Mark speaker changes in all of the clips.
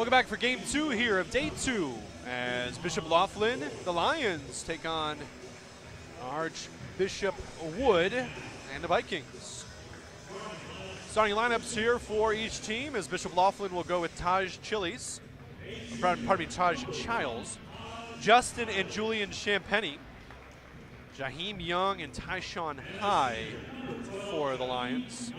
Speaker 1: Welcome back for game 2 here of day 2 as Bishop Loughlin, the Lions, take on Archbishop Wood and the Vikings. Starting lineups here for each team as Bishop Loughlin will go with Taj Chili's, Taj Childs, Justin and Julian Champagnie, Jaheim Young and Tyshawn High for the Lions.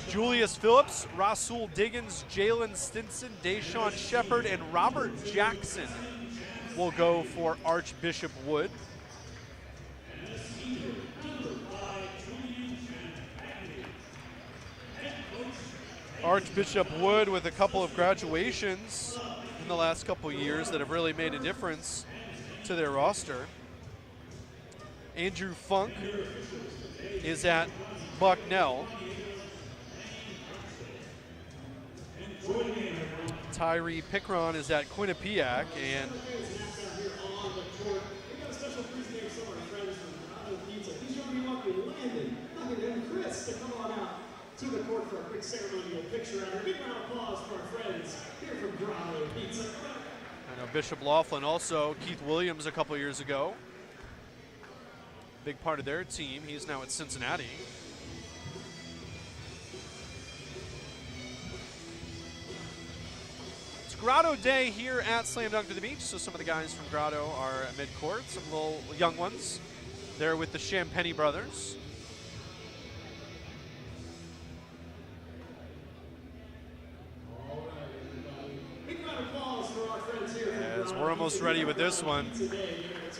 Speaker 1: Julius Phillips, Rasul Diggins, Jalen Stinson, Deshaun Shepard, and Robert Jackson will go for Archbishop Wood. Archbishop Wood with a couple of graduations in the last couple years that have really made a difference to their roster. Andrew Funk is at Bucknell. Tyree Pickron is at Quinnipiac, and
Speaker 2: to the court for a quick ceremonial picture. And a big round of applause for our friends here from Grotto Pizza.
Speaker 1: I know Bishop Loughlin also, Keith Williams a couple years ago. Big part of their team. He's now at Cincinnati. It's Grotto Day here at Slam Dunk to the Beach, so some of the guys from Grotto are at midcourt, some little young ones. They're with the Champagnie brothers. We're almost ready with this one.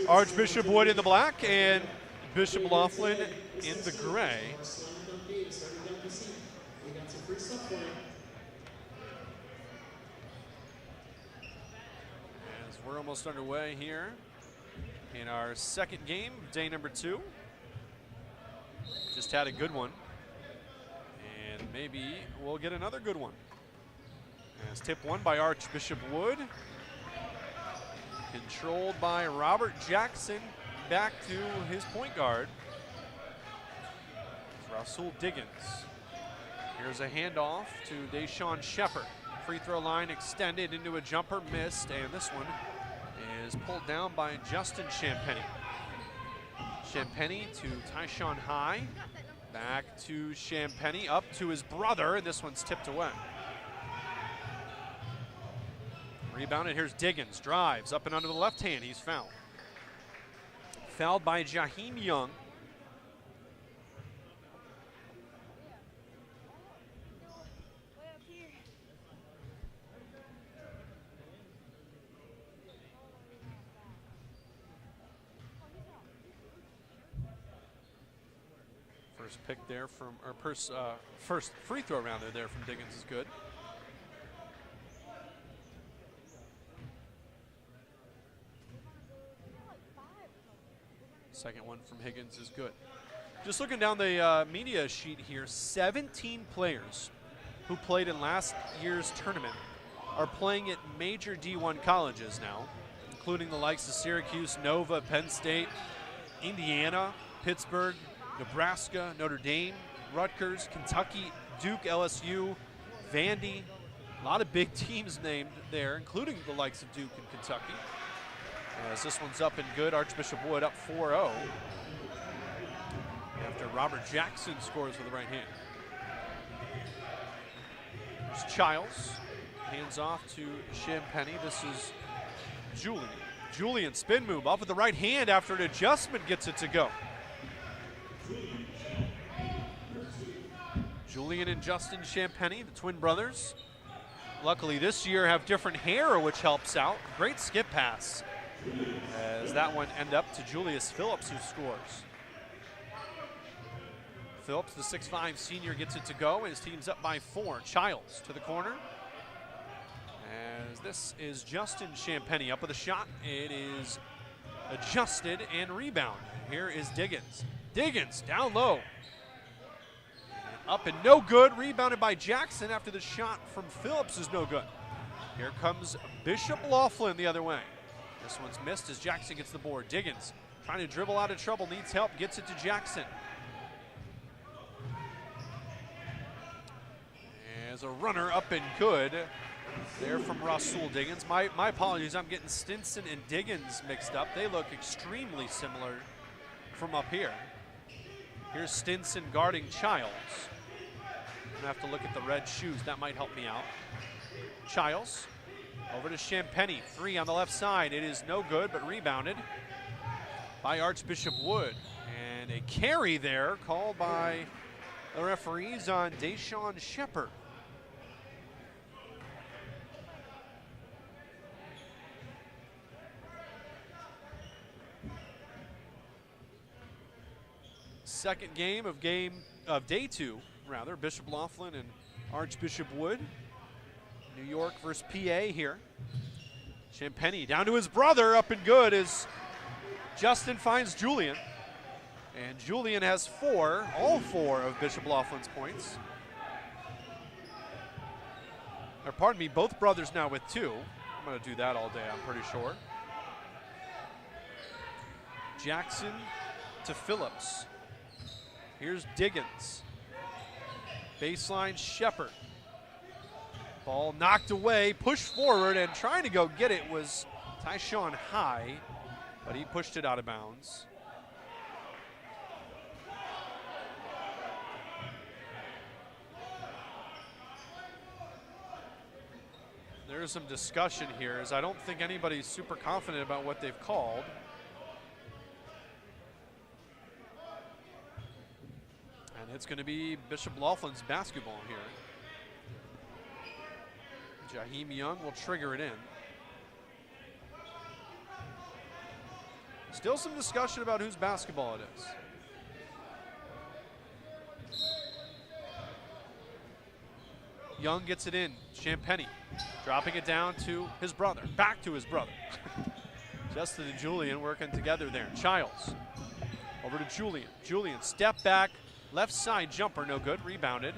Speaker 1: Archbishop Wood in the black and Bishop Loughlin in the gray. As we're almost underway here in our second game, day number 2. Just had a good one, and maybe we'll get another good one. As tip one by Archbishop Wood. Controlled by Robert Jackson, back to his point guard. It's Rasul Diggins. Here's a handoff to Deshaun Shepard. Free throw line extended into a jumper, missed, and this one is pulled down by Justin Champagnie. Champagnie to Tyshawn High. Back to Champagnie, up to his brother, and this one's tipped away. Rebounded, here's Diggins, drives up and under the left hand, he's fouled. Fouled by Jaheim Young. First pick there from, or first free throw rounder there from Diggins is good. Second one from Higgins is good. Just looking down the media sheet here, 17 players who played in last year's tournament are playing at major D1 colleges now, including the likes of Syracuse, Nova, Penn State, Indiana, Pittsburgh, Nebraska, Notre Dame, Rutgers, Kentucky, Duke, LSU, Vandy. A lot of big teams named there, including the likes of Duke and Kentucky. As this one's up and good, Archbishop Wood up 4-0 after Robert Jackson scores with the right hand. There's Childs, hands off to Champagnie. This is Julian. Julian spin move off with the right hand after an adjustment gets it to go. Julian and Justin Champagnie, the twin brothers. Luckily this year have different hair, which helps out. Great skip pass. As that one ended up to Julius Phillips, who scores. Phillips, the 6'5" senior, gets it to go, and his team's up by 4. Childs to the corner. As this is Justin Champagnie up with a shot. It is adjusted and rebound. Here is Diggins. Diggins down low. Up and no good. Rebounded by Jackson after the shot from Phillips is no good. Here comes Bishop Loughlin the other way. This one's missed as Jackson gets the board. Diggins trying to dribble out of trouble, needs help, gets it to Jackson. as a runner up and good there from Rasul Diggins. My apologies, I'm getting Stinson and Diggins mixed up. They look extremely similar from up here. Here's Stinson guarding Childs. I'm gonna have to look at the red shoes, that might help me out. Childs over to Champagnie, 3 on the left side. It is no good, but rebounded by Archbishop Wood. And a carry there called by the referees on Deshaun Shepard. Second game of day 2, rather. Bishop Loughlin and Archbishop Wood. New York versus PA here. Champagnie down to his brother, up and good as Justin finds Julian. And Julian has all four of Bishop Loughlin's points. Or pardon me, both brothers now with 2. I'm gonna do that all day, I'm pretty sure. Jackson to Phillips. Here's Diggins. Baseline Shepard. Ball knocked away, pushed forward, and trying to go get it was Tyshawn High, but he pushed it out of bounds. There's some discussion here, as I don't think anybody's super confident about what they've called. And it's going to be Bishop Loughlin's basketball here. Jaheim Young will trigger it in. Still some discussion about whose basketball it is. Young gets it in. Champagnie dropping it down to his brother. Back to his brother. Justin and Julian working together there. Childs over to Julian. Julian step back. Left side jumper, no good. Rebounded.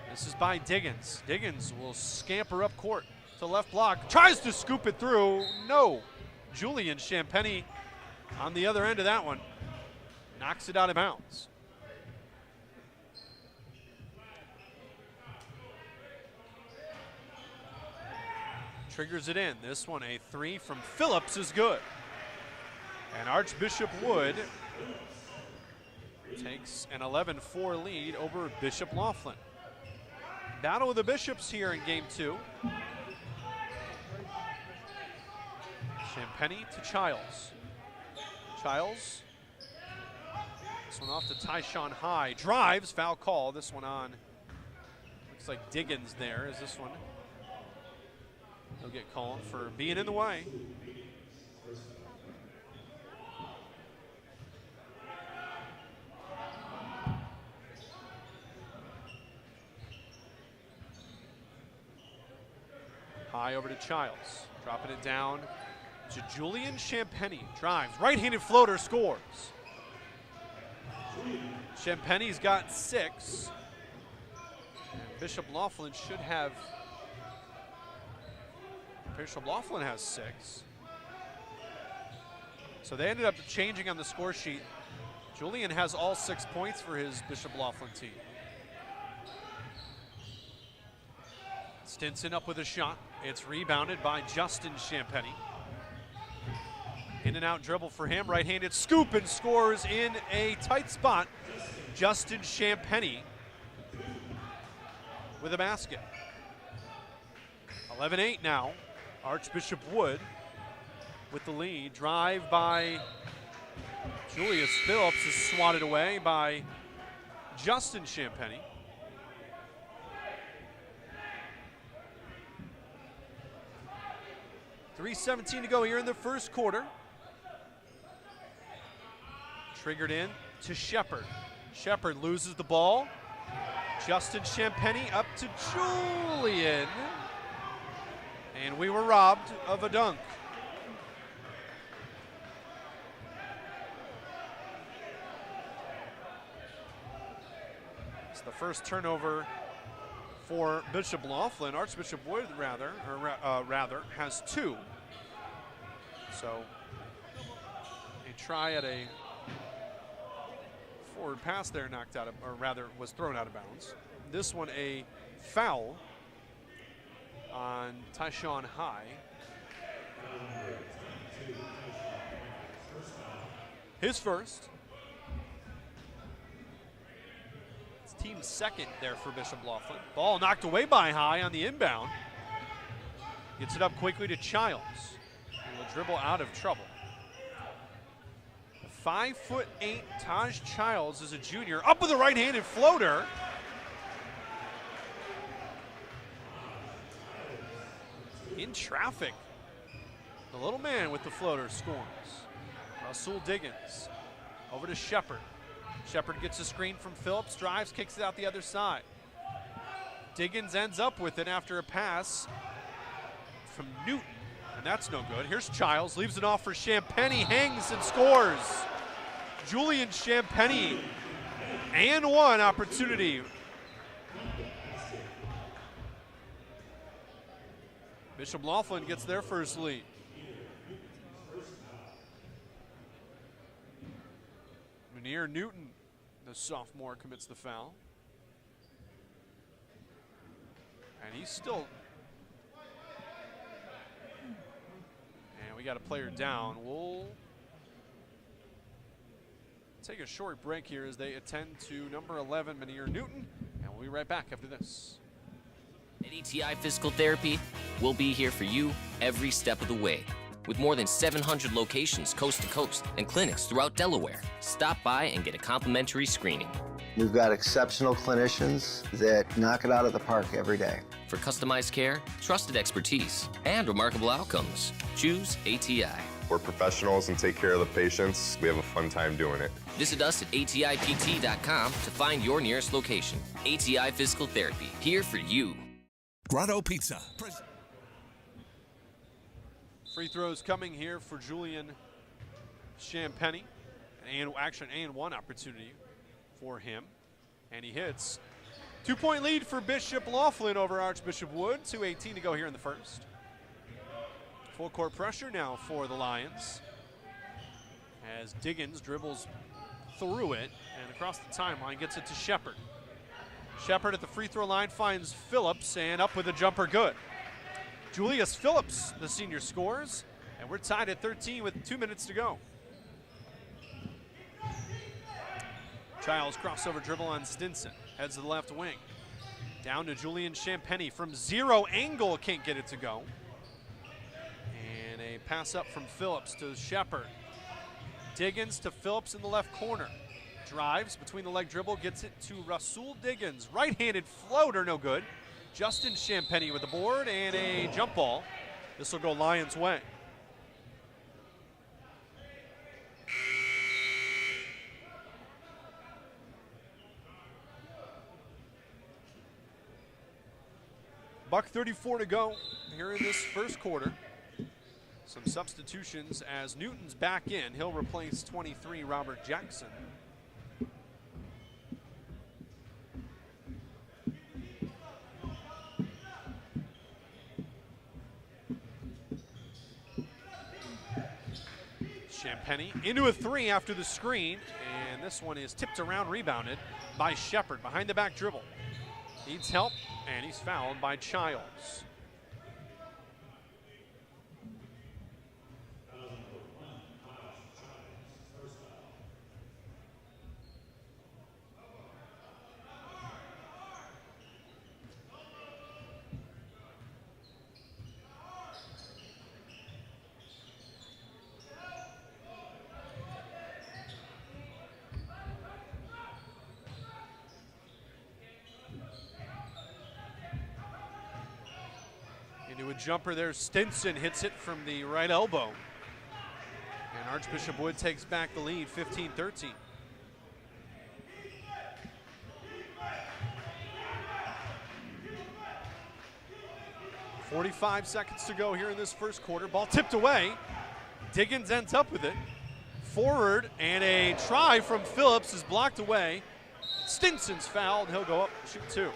Speaker 1: This is by Diggins. Diggins will scamper up court to left block. Tries to scoop it through. No. Julian Champagnie on the other end of that one. Knocks it out of bounds. Triggers it in. This one, a 3 from Phillips is good. And Archbishop Wood takes an 11-4 lead over Bishop Loughlin. Battle of the Bishops here in game 2. Champagnie to Childs. Childs. This one off to Tyshawn High. Drives, foul call. This one on. Looks like Diggins there. Is this one? He'll get called for being in the way. High over to Childs, dropping it down to Julian Champagnie. Drives, right-handed floater, scores. Champagnie's got 6. And Bishop Loughlin should have. Bishop Loughlin has 6. So they ended up changing on the score sheet. Julian has all 6 points for his Bishop Loughlin team. Stinson up with a shot. It's rebounded by Justin Champagnie. In and out dribble for him. Right-handed scoop and scores in a tight spot. Justin Champagnie with a basket. 11-8 now. Archbishop Wood with the lead. Drive by Julius Phillips is swatted away by Justin Champagnie. .317 to go here in the first quarter. Triggered in to Shepard. Shepard loses the ball. Justin Champagnie up to Julian. And we were robbed of a dunk. It's the first turnover for Bishop Loughlin. Archbishop Wood rather has 2. So a try at a forward pass there knocked out of, or rather was thrown out of bounds. This one a foul on Tyshawn High. His first. It's team second there for Bishop Loughlin. Ball knocked away by High on the inbound. Gets it up quickly to Childs, who will dribble out of trouble. 5'8" Taj Childs is a junior, up with a right-handed floater. In traffic. The little man with the floater scores. Rasul Diggins over to Shepard. Shepard gets a screen from Phillips, drives, kicks it out the other side. Diggins ends up with it after a pass from Newton, and that's no good. Here's Childs, leaves it off for Champagnie, hangs and scores. Julian Champagnie, and one opportunity. Bishop Loughlin gets their first lead. Munir Newton, the sophomore, commits the foul. And he's still, and we got a player down. We'll take a short break here as they attend to number 11, Munir Newton, and we'll be right back after this.
Speaker 3: At ETI Physical Therapy, we'll be here for you every step of the way. With more than 700 locations coast to coast and clinics throughout Delaware, stop by and get a complimentary screening.
Speaker 4: We've got exceptional clinicians that knock it out of the park every day.
Speaker 3: For customized care, trusted expertise, and remarkable outcomes, choose ATI.
Speaker 5: We're professionals and take care of the patients. We have a fun time doing it.
Speaker 3: Visit us at ATIPT.com to find your nearest location. ATI Physical Therapy, here for you.
Speaker 6: Grotto Pizza.
Speaker 1: Free throws coming here for Julian Champagnie. And one opportunity for him. And he hits. 2-point lead for Bishop Loughlin over Archbishop Wood. 2:18 to go here in the first. Full court pressure now for the Lions. As Diggins dribbles through it and across the timeline, gets it to Shepard. Shepard at the free throw line finds Phillips, and up with a jumper, good. Julius Phillips, the senior, scores, and we're tied at 13 with 2 minutes to go. Childs crossover dribble on Stinson, heads to the left wing. Down to Julian Champagnie from zero angle, can't get it to go. And a pass up from Phillips to Shepard. Diggins to Phillips in the left corner. Drives between the leg dribble, gets it to Rasul Diggins. Right-handed floater, no good. Justin Champagnie with the board and a jump ball. This will go Lions' way. $1:34 to go here in this first quarter. Some substitutions as Newton's back in. He'll replace 23 Robert Jackson. Champagnie into a three after the screen, and this one is tipped around, rebounded by Shepard behind the back dribble. Needs help, and he's fouled by Childs. Into a jumper there, Stinson hits it from the right elbow. And Archbishop Wood takes back the lead, 15-13. .45 seconds to go here in this first quarter. Ball tipped away. Diggins ends up with it. Forward, and a try from Phillips is blocked away. Stinson's fouled, and he'll go up, shoot two.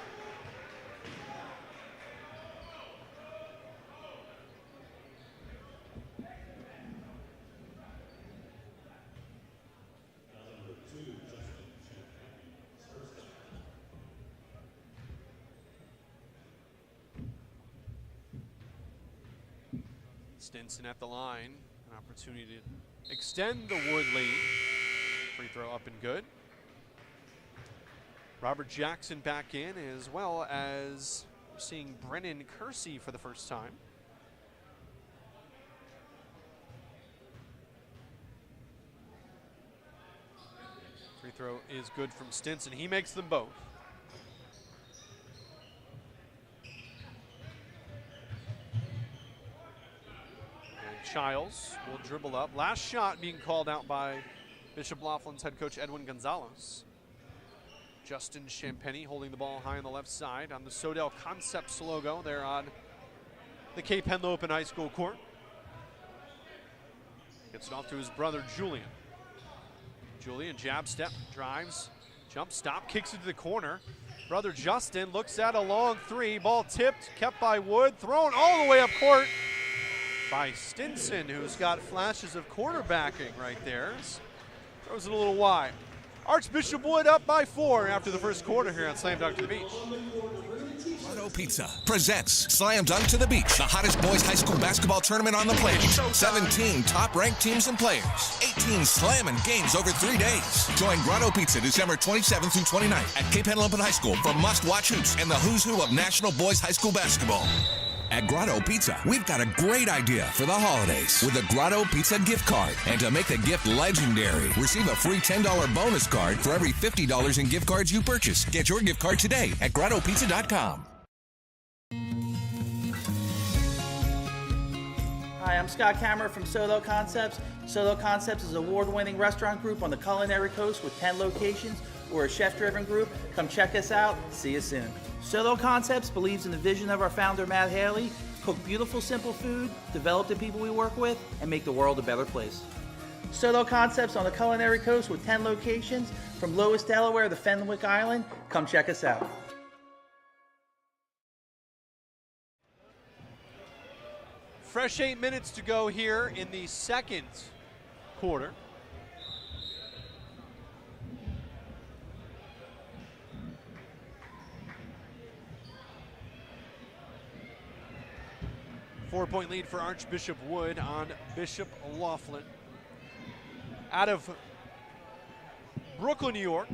Speaker 1: Stinson at the line. An opportunity to extend the Wood lead. Free throw up and good. Robert Jackson back in, as well as seeing Brennan Kersey for the first time. Free throw is good from Stinson. He makes them both. And Childs will dribble up. Last shot being called out by Bishop Loughlin's head coach Edwin Gonzalez. Justin Champagnie holding the ball high on the left side on the Sodell Concepts logo there on the Cape Henlopen High School court. Gets it off to his brother Julian. Julian jab step, drives, jump stop, kicks it to the corner. Brother Justin looks at a long three, ball tipped, kept by Wood, thrown all the way up court by Stinson, who's got flashes of quarterbacking right there. Throws it a little wide. Archbishop Wood up by 4 after the first quarter here on Slam Dunk to the Beach.
Speaker 6: Grotto Pizza presents Slam Dunk to the Beach, the hottest boys high school basketball tournament on the planet. 17 top-ranked teams and players. 18 slamming games over 3 days. Join Grotto Pizza December 27th through 29th at Cape Henlopen High School for must-watch hoops and the who's who of national boys high school basketball. At Grotto Pizza, we've got a great idea for the holidays with a Grotto Pizza gift card. And to make the gift legendary, receive a free $10 bonus card for every $50 in gift cards you purchase. Get your gift card today at GrottoPizza.com.
Speaker 7: Hi, I'm Scott Kammerer from Sodell Concepts. Sodell Concepts is an award-winning restaurant group on the culinary coast with 10 locations. We're a chef-driven group. Come check us out. See you soon. Sodell Concepts believes in the vision of our founder, Matt Haley: cook beautiful, simple food, develop the people we work with, and make the world a better place. Sodell Concepts on the culinary coast with 10 locations from Lewis, Delaware to Fenwick Island. Come check us out.
Speaker 1: Fresh 8 minutes to go here in the second quarter. Four-point lead for Archbishop Wood on Bishop Loughlin. Out of Brooklyn, New York.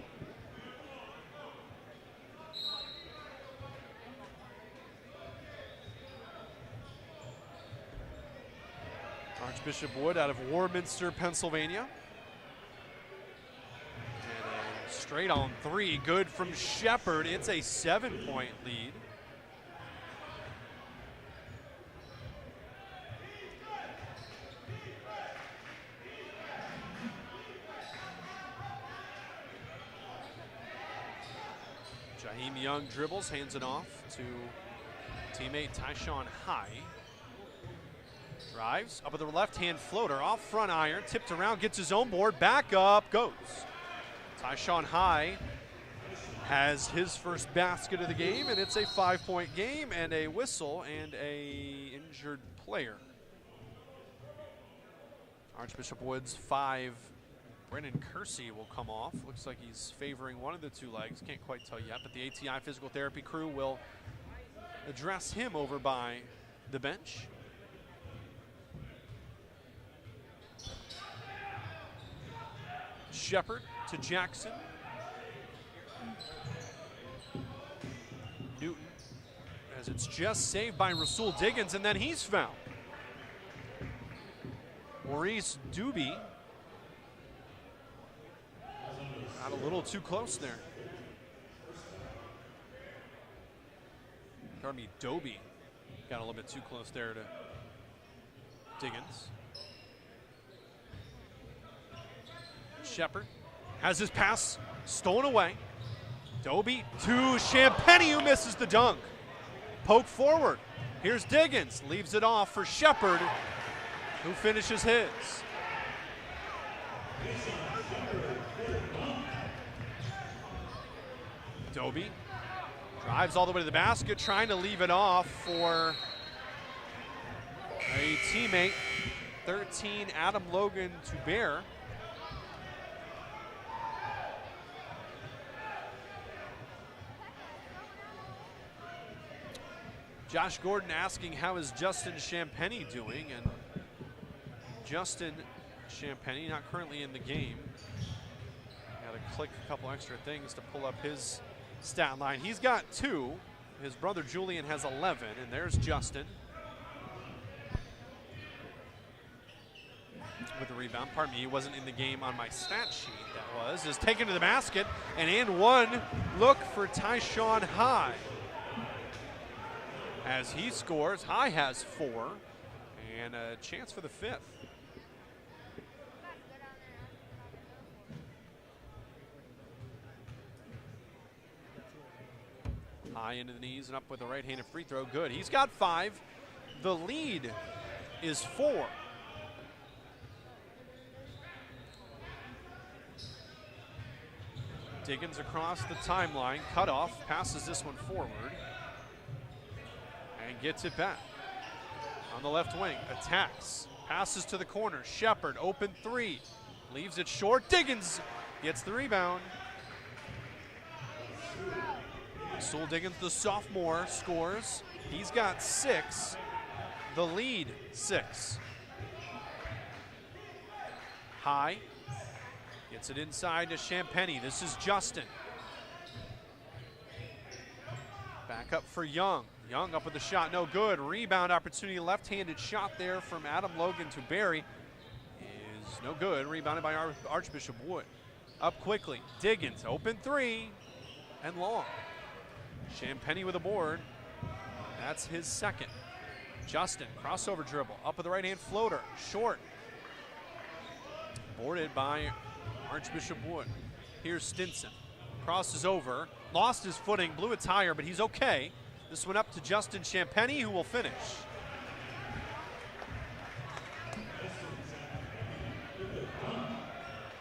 Speaker 1: Archbishop Wood out of Warminster, Pennsylvania. And a straight on three, good from Shepard. It's a 7-point lead. Jaheim Young dribbles, hands it off to teammate Tyshawn High. Drives, up with the left-hand floater, off front iron, tipped around, gets his own board, back up, goes. Tyshawn High has his first basket of the game, and it's a 5-point game, and a whistle, and a injured player. Archbishop Wood's 5, Brennan Kersey will come off. Looks like he's favoring one of the two legs, can't quite tell yet, but the ATI physical therapy crew will address him over by the bench. Shepard to Jackson. Newton, as it's just saved by Rasul Diggins, and then he's fouled. Maurice Doobie got a little too close there. Pardon me, Doby got a little bit too close there to Diggins. Shepard has his pass stolen away. Doby to Champagnie, who misses the dunk. Poke forward. Here's Diggins, leaves it off for Shepard, who finishes his. Doby drives all the way to the basket, trying to leave it off for a teammate. 13, Adam Logan to bear. Josh Gordon asking how is Justin Champagnie doing, and Justin Champagnie, not currently in the game. Got to click a couple extra things to pull up his stat line. He's got 2. His brother Julian has 11, and there's Justin with the rebound. Pardon me, he wasn't in the game on my stat sheet. That was, is taken to the basket, and one look for Tyshawn High. As he scores, High has 4, and a chance for the 5th. High into the knees and up with a right-handed free throw. Good. He's got 5. The lead is 4. Diggins across the timeline. Cutoff. Passes this one forward. And gets it back. On the left wing. Attacks. Passes to the corner. Shepard. Open 3. Leaves it short. Diggins gets the rebound. Stool Diggins, the sophomore, scores. He's got 6. The lead, 6. High gets it inside to Champagnie. This is Justin. Back up for Young. Young up with the shot, no good. Rebound opportunity, left-handed shot there from Adam Logan to Barry. Is no good. Rebounded by Archbishop Wood. Up quickly. Diggins, open 3 and long. Champagnie with a board. That's his 2nd. Justin, crossover dribble. Up with the right-hand floater. Short. Boarded by Archbishop Wood. Here's Stinson. Crosses over. Lost his footing. Blew a tire, but he's okay. This one up to Justin Champagnie, who will finish.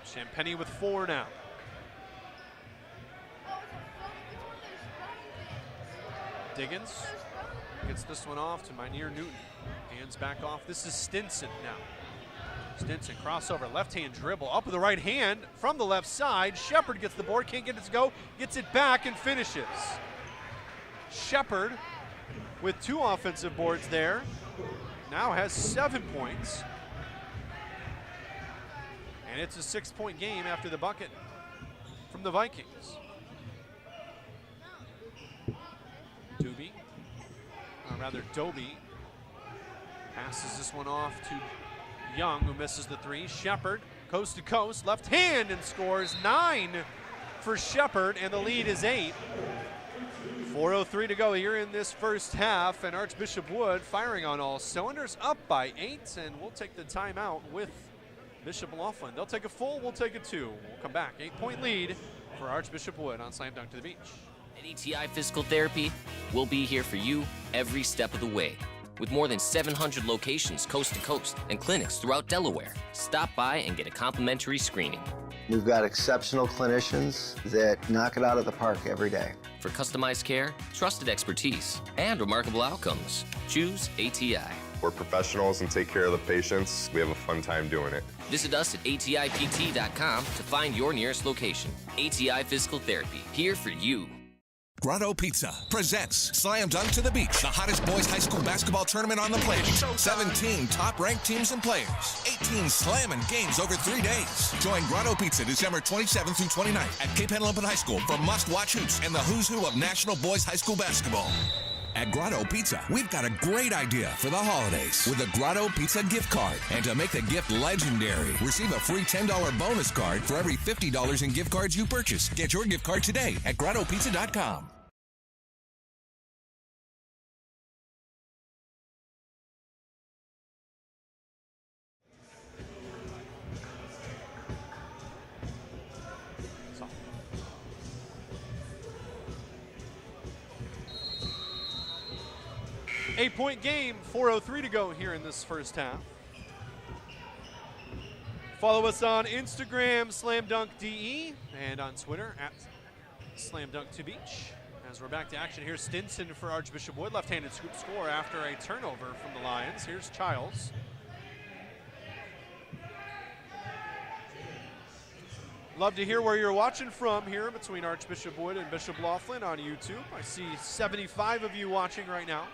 Speaker 1: Champagnie with 4 now. Diggins gets this one off to Mynheer Newton. Hands back off. This is Stinson now. Stinson crossover, left-hand dribble, up with the right hand from the left side. Shepard gets the board, can't get it to go, gets it back and finishes. Shepard with 2 offensive boards there. Now has 7 points. And it's a 6-point game after the bucket from the Vikings. Doby passes this one off to Young, who misses the 3. Shepard, coast to coast, left hand, and scores 9 for Shepard, and the lead is 8. 4:03 to go here in this first half, and Archbishop Wood firing on all cylinders, up by 8, and we'll take the timeout with Bishop Loughlin. They'll take a full, we'll take a 2. We'll come back. 8-point lead for Archbishop Wood on Slam Dunk to the Beach.
Speaker 3: At ETI Physical Therapy, we'll be here for you every step of the way. With more than 700 locations coast to coast and clinics throughout Delaware, stop by and get a complimentary screening.
Speaker 4: We've got exceptional clinicians that knock it out of the park every day.
Speaker 3: For customized care, trusted expertise, and remarkable outcomes, choose ATI.
Speaker 5: We're professionals and take care of the patients. We have a fun time doing it.
Speaker 3: Visit us at atipt.com to find your nearest location. ATI Physical Therapy, here for you.
Speaker 6: Grotto Pizza presents Slam Dunk to the Beach, the hottest boys high school basketball tournament on the planet. 17 top-ranked teams and players. 18 slamming games over 3 days. Join Grotto Pizza December 27th through 29th at Cape Henlopen High School for must-watch hoops and the who's who of national boys high school basketball. At Grotto Pizza, we've got a great idea for the holidays with a Grotto Pizza gift card. And to make the gift legendary, receive a free $10 bonus card for every $50 in gift cards you purchase. Get your gift card today at grottopizza.com.
Speaker 1: Eight-point game, 4:03 to go here in this first half. Follow us on Instagram, SlamDunkDE, and on Twitter at SlamDunkToBeach. As we're back to action, here's Stinson for Archbishop Wood. Left-handed scoop score after a turnover from the Lions. Here's Childs. Love to hear where you're watching from here between Archbishop Wood and Bishop Loughlin on YouTube. I see 75 of you watching right now.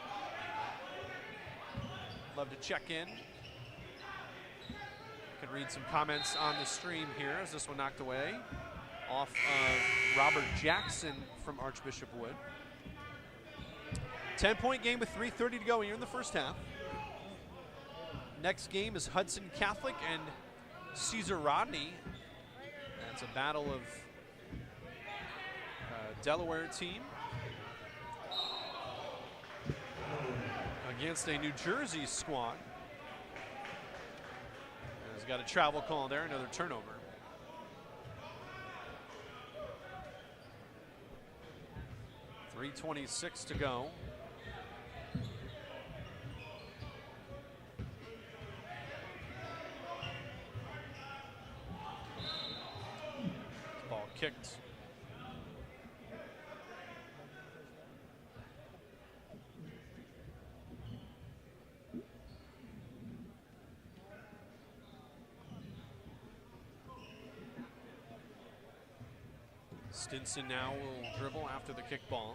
Speaker 1: Love to check in. Could read some comments on the stream here as this one knocked away off of Robert Jackson from Archbishop Wood. 10-point game with 3:30 to go here in the first half. Next game is Hudson Catholic and Caesar Rodney. That's a battle of Delaware team against a New Jersey squad. He's got a travel call there, another turnover. .326 to go. Ball kicked. Stinson now will dribble after the kickball.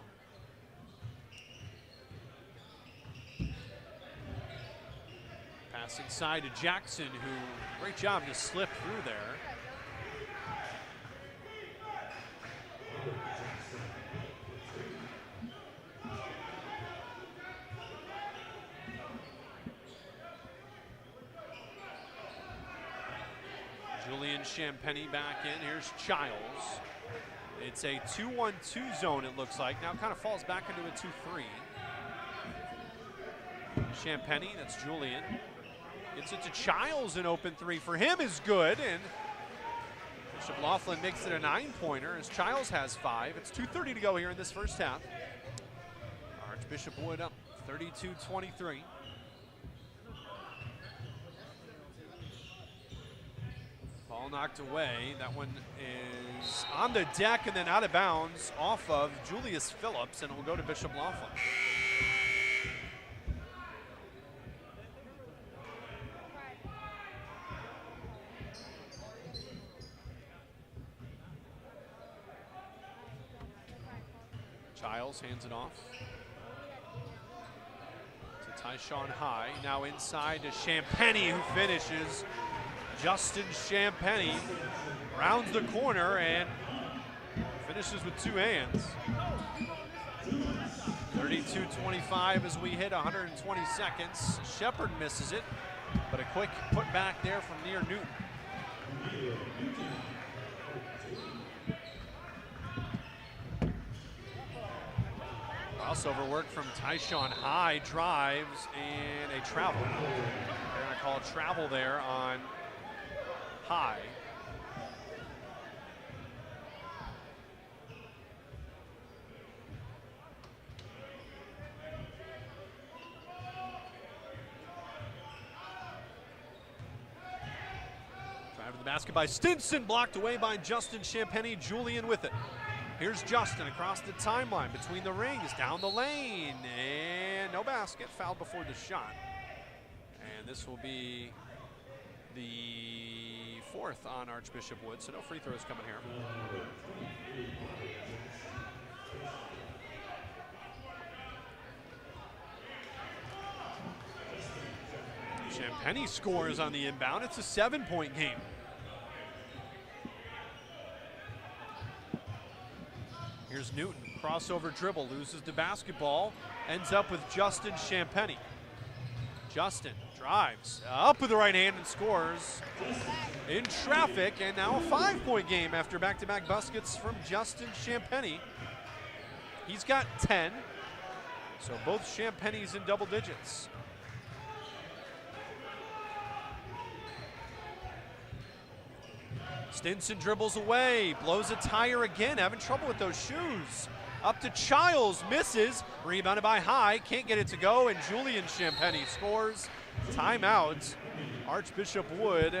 Speaker 1: Pass inside to Jackson, who, great job to slip through there. Julian Champagnie back in. Here's Childs. It's a 2-1-2 zone, it looks like. Now it kind of falls back into a 2-3. Champagnie, that's Julian. Gets it to Childs, an open three for him is good. And Bishop Loughlin makes it a 9-pointer as Childs has 5. It's 2:30 to go here in this first half. Archbishop Wood up 32-23. Ball knocked away. That one is on the deck and then out of bounds off of Julius Phillips, and it will go to Bishop Loughlin. Childs hands it off to Tyshawn High. Now inside to Champagnie, who finishes. Justin Champagnie rounds the corner and finishes with 2 hands. 32-25 as we hit 120 seconds. Shepard misses it, but a quick put back there from near Newton. Crossover work from Tyshawn High, drives and a travel. They're going to call a travel there on High. Drive to the basket by Stinson, blocked away by Justin Champagnie. Julian with it. Here's Justin across the timeline between the rings, down the lane, and no basket, fouled before the shot. And this will be the 4th on Archbishop Wood, so no free throws coming here. Champagnie scores on the inbound. It's a 7-point game. Here's Newton, crossover dribble, loses the basketball, ends up with Justin Champagnie. Justin drives up with the right hand and scores in traffic, and now a 5-point game after back-to-back baskets from Justin Champagnie. He's got 10, so both Champagnie's in double digits. Stinson dribbles away, blows a tire again, having trouble with those shoes. Up to Childs, misses, rebounded by High, can't get it to go, and Julian Champagnie scores. Timeout, Archbishop Wood,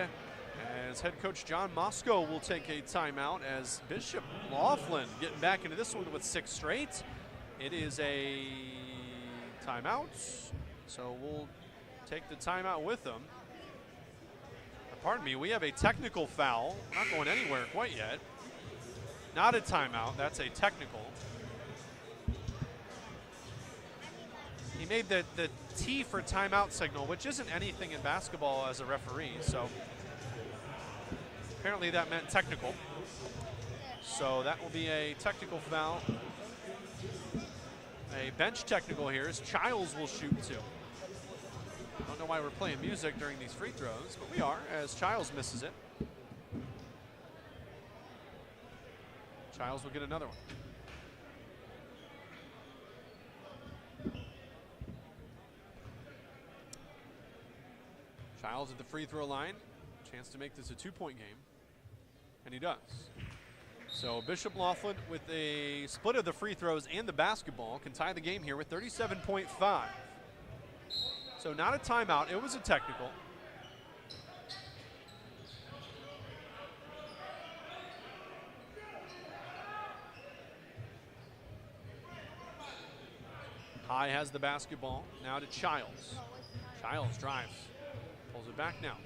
Speaker 1: as head coach John Mosco will take a timeout as Bishop Loughlin getting back into this one with 6 straight. It is a timeout, so we'll take the timeout with them. Pardon me, we have a technical foul. Not going anywhere quite yet. Not a timeout, that's a technical. He made the T for timeout signal, which isn't anything in basketball as a referee, so Apparently that meant technical. So that will be a technical foul. A bench technical here as Childs will shoot 2. Don't know why we're playing music during these free throws, but we are, as Childs misses it. Childs will get another one. Childs at the free throw line. Chance to make this a 2-point game. And he does. So Bishop Loughlin, with a split of the free throws and the basketball, can tie the game here with 37.5. So not a timeout. It was a technical. High has the basketball. Now to Childs. Childs drives. Pulls it back now.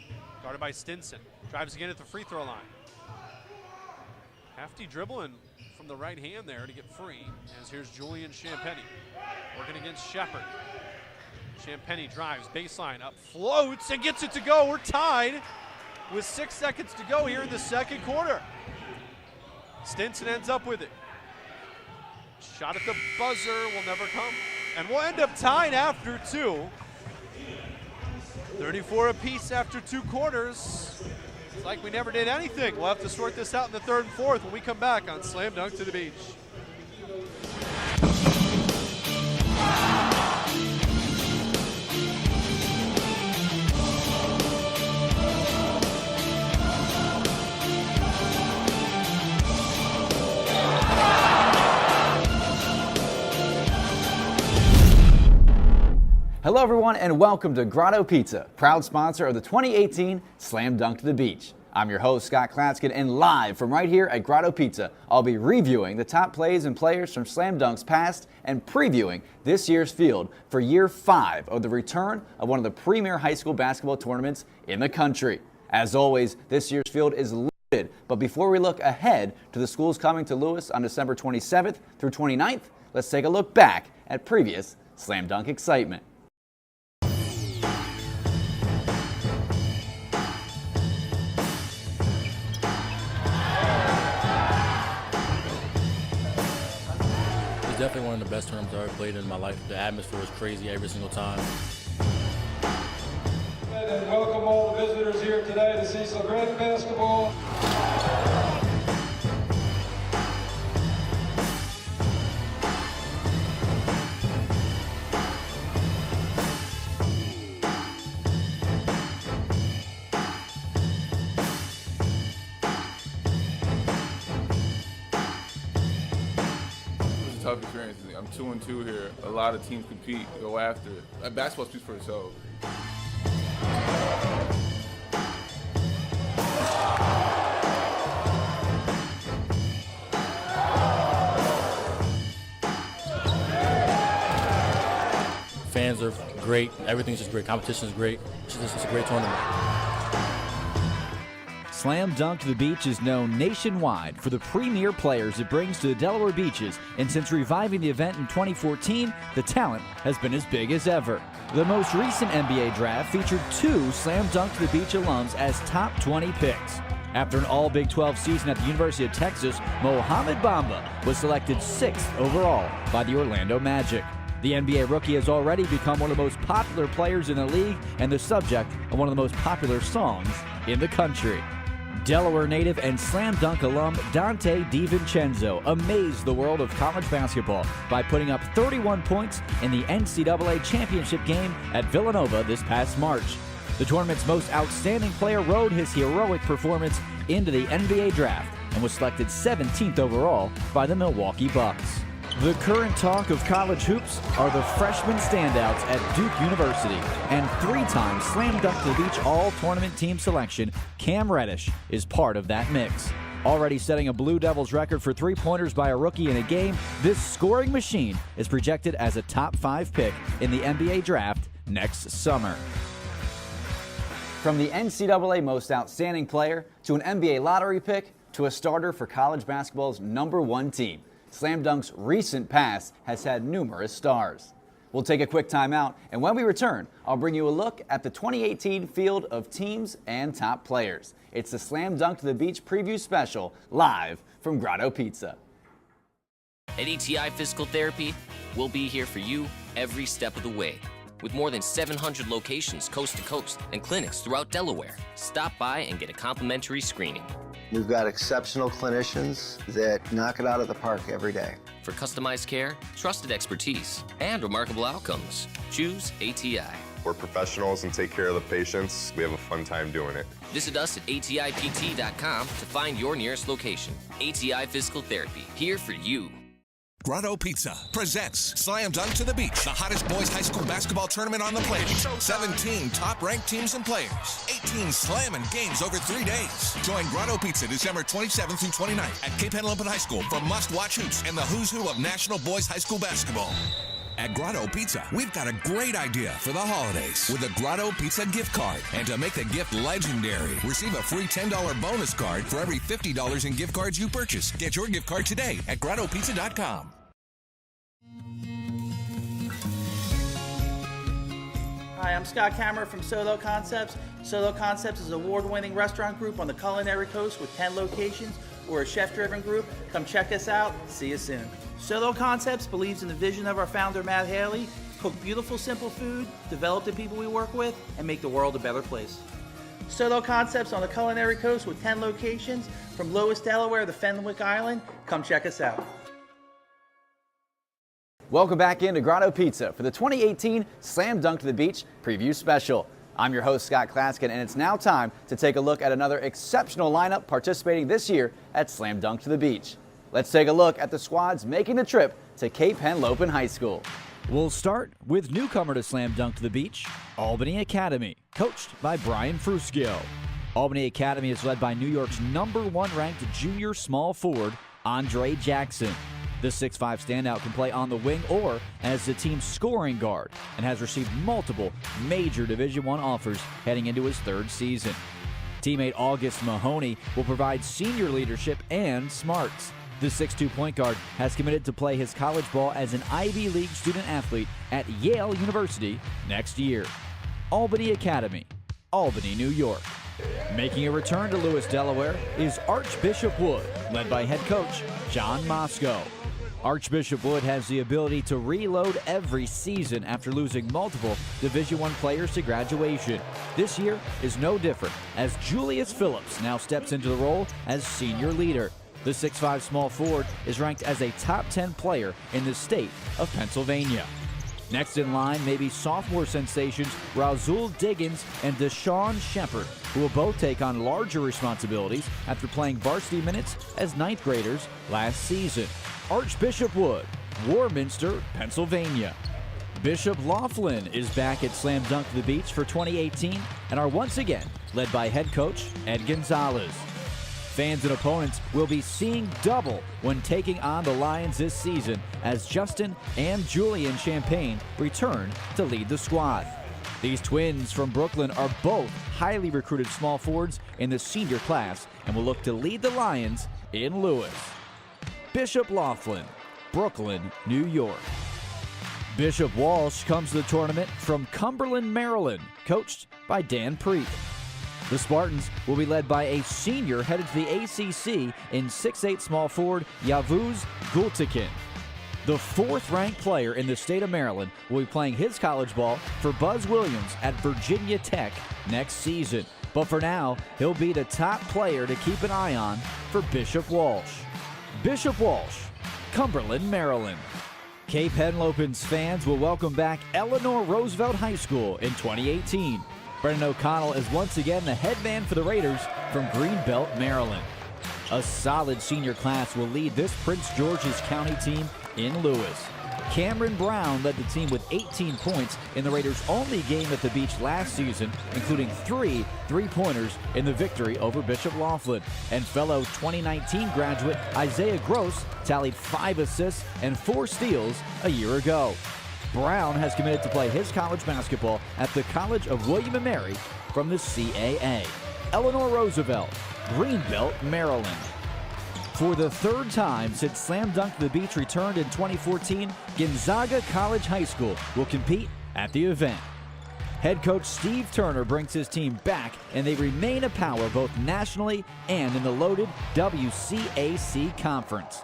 Speaker 1: Guarded by Stinson. Drives again at the free throw line. Hefty dribbling from the right hand there to get free. As here's Julian Champagnie working against Shepard. Champagnie drives baseline up, floats and gets it to go. We're tied with 6 seconds to go here in the second quarter. Stinson ends up with it. Shot at the buzzer will never come. And we'll end up tied after 2. 34 apiece after 2 quarters. It's like we never did anything. We'll have to sort this out in the third and fourth when we come back on Slam Dunk to the Beach.
Speaker 8: Hello everyone and welcome to Grotto Pizza, proud sponsor of the 2018 Slam Dunk to the Beach. I'm your host Scott Klatskin, and live from right here at Grotto Pizza, I'll be reviewing the top plays and players from Slam Dunk's past and previewing this year's field for year 5 of the return of one of the premier high school basketball tournaments in the country. As always, this year's field is loaded, but before we look ahead to the schools coming to Lewis on December 27th through 29th, let's take a look back at previous Slam Dunk excitement.
Speaker 9: Definitely one of the best tournaments I've ever played in my life. The atmosphere was crazy every single time.
Speaker 10: And welcome all the visitors here today to see some great basketball.
Speaker 11: Tough experience. I'm 2-2 here. A lot of teams compete, go after it. Basketball speaks for itself.
Speaker 9: Fans are great. Everything's just great. Competition is great. It's a great tournament.
Speaker 12: Slam Dunk to the Beach is known nationwide for the premier players it brings to the Delaware beaches, and since reviving the event in 2014, the talent has been as big as ever. The most recent NBA draft featured 2 Slam Dunk to the Beach alums as top 20 picks. After an all Big 12 season at the University of Texas, Mohamed Bamba was selected 6th overall by the Orlando Magic. The NBA rookie has already become one of the most popular players in the league and the subject of one of the most popular songs in the country. Delaware native and Slam Dunk alum Dante DiVincenzo amazed the world of college basketball by putting up 31 points in the NCAA championship game at Villanova this past March. The tournament's most outstanding player rode his heroic performance into the NBA draft and was selected 17th overall by the Milwaukee Bucks. The current talk of college hoops are the freshman standouts at Duke University, and 3-time Slam Dunk to the Beach all-tournament team selection, Cam Reddish, is part of that mix. Already setting a Blue Devils record for three-pointers by a rookie in a game, this scoring machine is projected as a top 5 pick in the NBA draft next summer.
Speaker 8: From the NCAA Most Outstanding Player to an NBA lottery pick to a starter for college basketball's #1 team, Slam Dunk's recent past has had numerous stars. We'll take a quick timeout, and when we return, I'll bring you a look at the 2018 field of teams and top players. It's the Slam Dunk to the Beach preview special, live from Grotto Pizza.
Speaker 3: At ETI Physical Therapy, we'll be here for you every step of the way. With more than 700 locations coast to coast and clinics throughout Delaware, stop by and get a complimentary screening.
Speaker 4: We've got exceptional clinicians that knock it out of the park every day.
Speaker 3: For customized care, trusted expertise, and remarkable outcomes, choose ATI.
Speaker 5: We're professionals and take care of the patients. We have a fun time doing it.
Speaker 3: Visit us at atipt.com to find your nearest location. ATI Physical Therapy, here for you.
Speaker 6: Grotto Pizza presents Slam Dunk to the Beach, the hottest boys high school basketball tournament on the planet. 17 top-ranked teams and players, 18 slamming games over 3 days. Join Grotto Pizza December 27th through 29th at Cape Henlopen High School for must-watch hoops and the who's who of national boys high school basketball. At Grotto Pizza, we've got a great idea for the holidays with a Grotto Pizza gift card. And to make the gift legendary, receive a free $10 bonus card for every $50 in gift cards you purchase. Get your gift card today at GrottoPizza.com.
Speaker 7: Hi, I'm Scott Kammerer from Solo Concepts. Solo Concepts is an award-winning restaurant group on the culinary coast with 10 locations. We're a chef-driven group. Come check us out. See you soon. Solo Concepts believes in the vision of our founder, Matt Haley: cook beautiful, simple food, develop the people we work with, and make the world a better place. Solo Concepts on the culinary coast with 10 locations from Lewis, Delaware to Fenwick Island. Come check us out.
Speaker 8: Welcome back into Grotto Pizza for the 2018 Slam Dunk to the Beach preview special. I'm your host, Scott Klaskin, and it's now time to take a look at another exceptional lineup participating this year at Slam Dunk to the Beach. Let's take a look at the squads making the trip to Cape Henlopen High School.
Speaker 12: We'll start with newcomer to Slam Dunk to the Beach, Albany Academy, coached by Brian Fruschio. Albany Academy is led by New York's #1 ranked junior small forward, Andre Jackson. The 6'5 standout can play on the wing or as the team's scoring guard and has received multiple major Division I offers heading into his 3rd season. Teammate August Mahoney will provide senior leadership and smarts. The 6'2 point guard has committed to play his college ball as an Ivy League student athlete at Yale University next year. Albany Academy, Albany, New York. Making a return to Lewis, Delaware is Archbishop Wood, led by head coach John Mosco. Archbishop Wood has the ability to reload every season after losing multiple Division I players to graduation. This year is no different, as Julius Phillips now steps into the role as senior leader. The 6'5 small forward is ranked as a top 10 player in the state of Pennsylvania. Next in line may be sophomore sensations Rasul Diggins and Deshaun Shepard, who will both take on larger responsibilities after playing varsity minutes as 9th graders last season. Archbishop Wood, Warminster, Pennsylvania. Bishop Loughlin is back at Slam Dunk to the Beach for 2018 and are once again led by head coach Ed Gonzalez. Fans and opponents will be seeing double when taking on the Lions this season as Justin and Julian Champagnie return to lead the squad. These twins from Brooklyn are both highly recruited small forwards in the senior class and will look to lead the Lions in Lewis. Bishop Loughlin, Brooklyn, New York. Bishop Walsh comes to the tournament from Cumberland, Maryland, coached by Dan Preet. The Spartans will be led by a senior headed to the ACC in 6'8 small forward Yavuz Gultekin. The 4th-ranked player in the state of Maryland will be playing his college ball for Buzz Williams at Virginia Tech next season. But for now, he'll be the top player to keep an eye on for Bishop Walsh. Bishop Walsh, Cumberland, Maryland. Cape Henlopen's fans will welcome back Eleanor Roosevelt High School in 2018. Brendan O'Connell is once again the head man for the Raiders from Greenbelt, Maryland. A solid senior class will lead this Prince George's County team in Lewis. Cameron Brown led the team with 18 points in the Raiders' only game at the beach last season, including 3 3-pointers in the victory over Bishop Loughlin. And fellow 2019 graduate Isaiah Gross tallied 5 assists and 4 steals a year ago. Brown has committed to play his college basketball at the College of William & Mary from the CAA. Eleanor Roosevelt, Greenbelt, Maryland. For the third time since Slam Dunk to the Beach returned in 2014, Gonzaga College High School will compete at the event. Head coach Steve Turner brings his team back, and they remain a power both nationally and in the loaded WCAC Conference.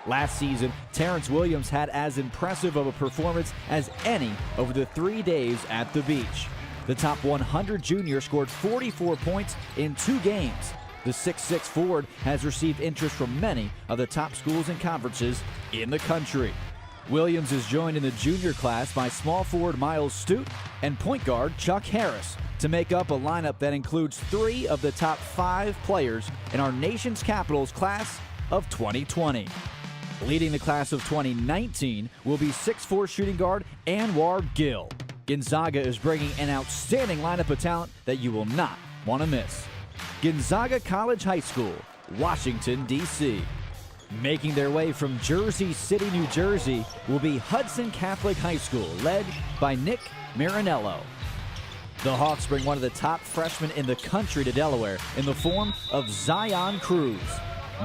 Speaker 12: Last season, Terrence Williams had as impressive of a performance as any over the 3 days at the beach. The top 100 junior scored 44 points in 2 games. The 6'6" forward has received interest from many of the top schools and conferences in the country. Williams is joined in the junior class by small forward Miles Stute and point guard Chuck Harris to make up a lineup that includes 3 of the top 5 players in our nation's Capitals class of 2020. Leading the class of 2019 will be 6'4" shooting guard Anwar Gill. Gonzaga is bringing an outstanding lineup of talent that you will not want to miss. Gonzaga College High School, Washington, D.C. Making their way from Jersey City, New Jersey, will be Hudson Catholic High School, led by Nick Marinello. The Hawks bring one of the top freshmen in the country to Delaware in the form of Zion Cruz.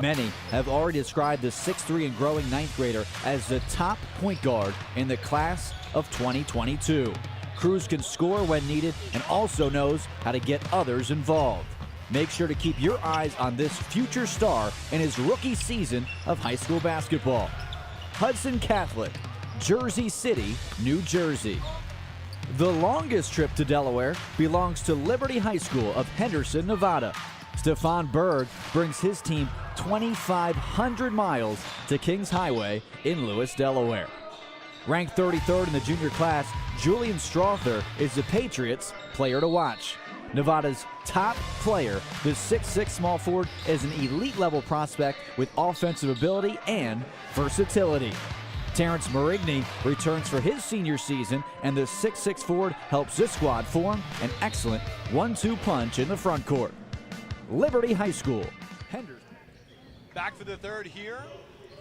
Speaker 12: Many have already described the 6'3" and growing 9th grader as the top point guard in the class of 2022. Cruz can score when needed and also knows how to get others involved. Make sure to keep your eyes on this future star in his rookie season of high school basketball. Hudson Catholic, Jersey City, New Jersey. The longest trip to Delaware belongs to Liberty High School of Henderson, Nevada. Stefan Berg brings his team 2,500 miles to Kings Highway in Lewis, Delaware. Ranked 33rd in the junior class, Julian Strother is the Patriots' player to watch. Nevada's top player, the 6'6" small forward, is an elite-level prospect with offensive ability and versatility. Terrence Marigny returns for his senior season, and the 6'6" forward helps this squad form an excellent 1-2 punch in the front court. Liberty High School, Henderson.
Speaker 1: Back for the third here.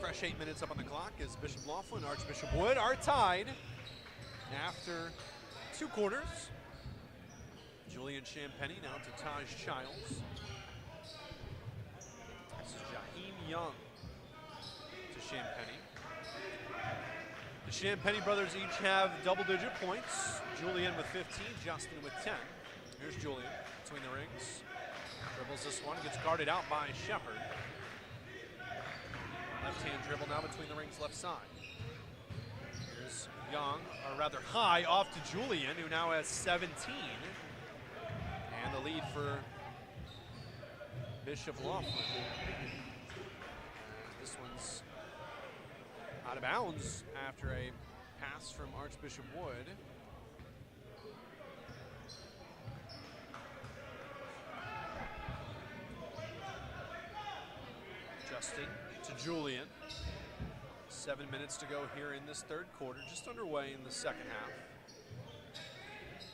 Speaker 1: Fresh 8 minutes up on the clock as Bishop Loughlin and Archbishop Wood are tied after 2 quarters. Julian Champagnie now to Taj Childs. This is Jaheim Young to Champagnie. The Champagnie brothers each have double-digit points. Julian with 15, Justin with 10. Here's Julian between the rings. Dribbles this one, gets guarded out by Shepard. Left-hand dribble now between the rings left side. Here's Young, or rather High, off to Julian, who now has 17. And the lead for Bishop Loughlin. This one's out of bounds after a pass from Archbishop Wood. Justin to Julian. 7 minutes to go here in this third quarter, just underway in the second half.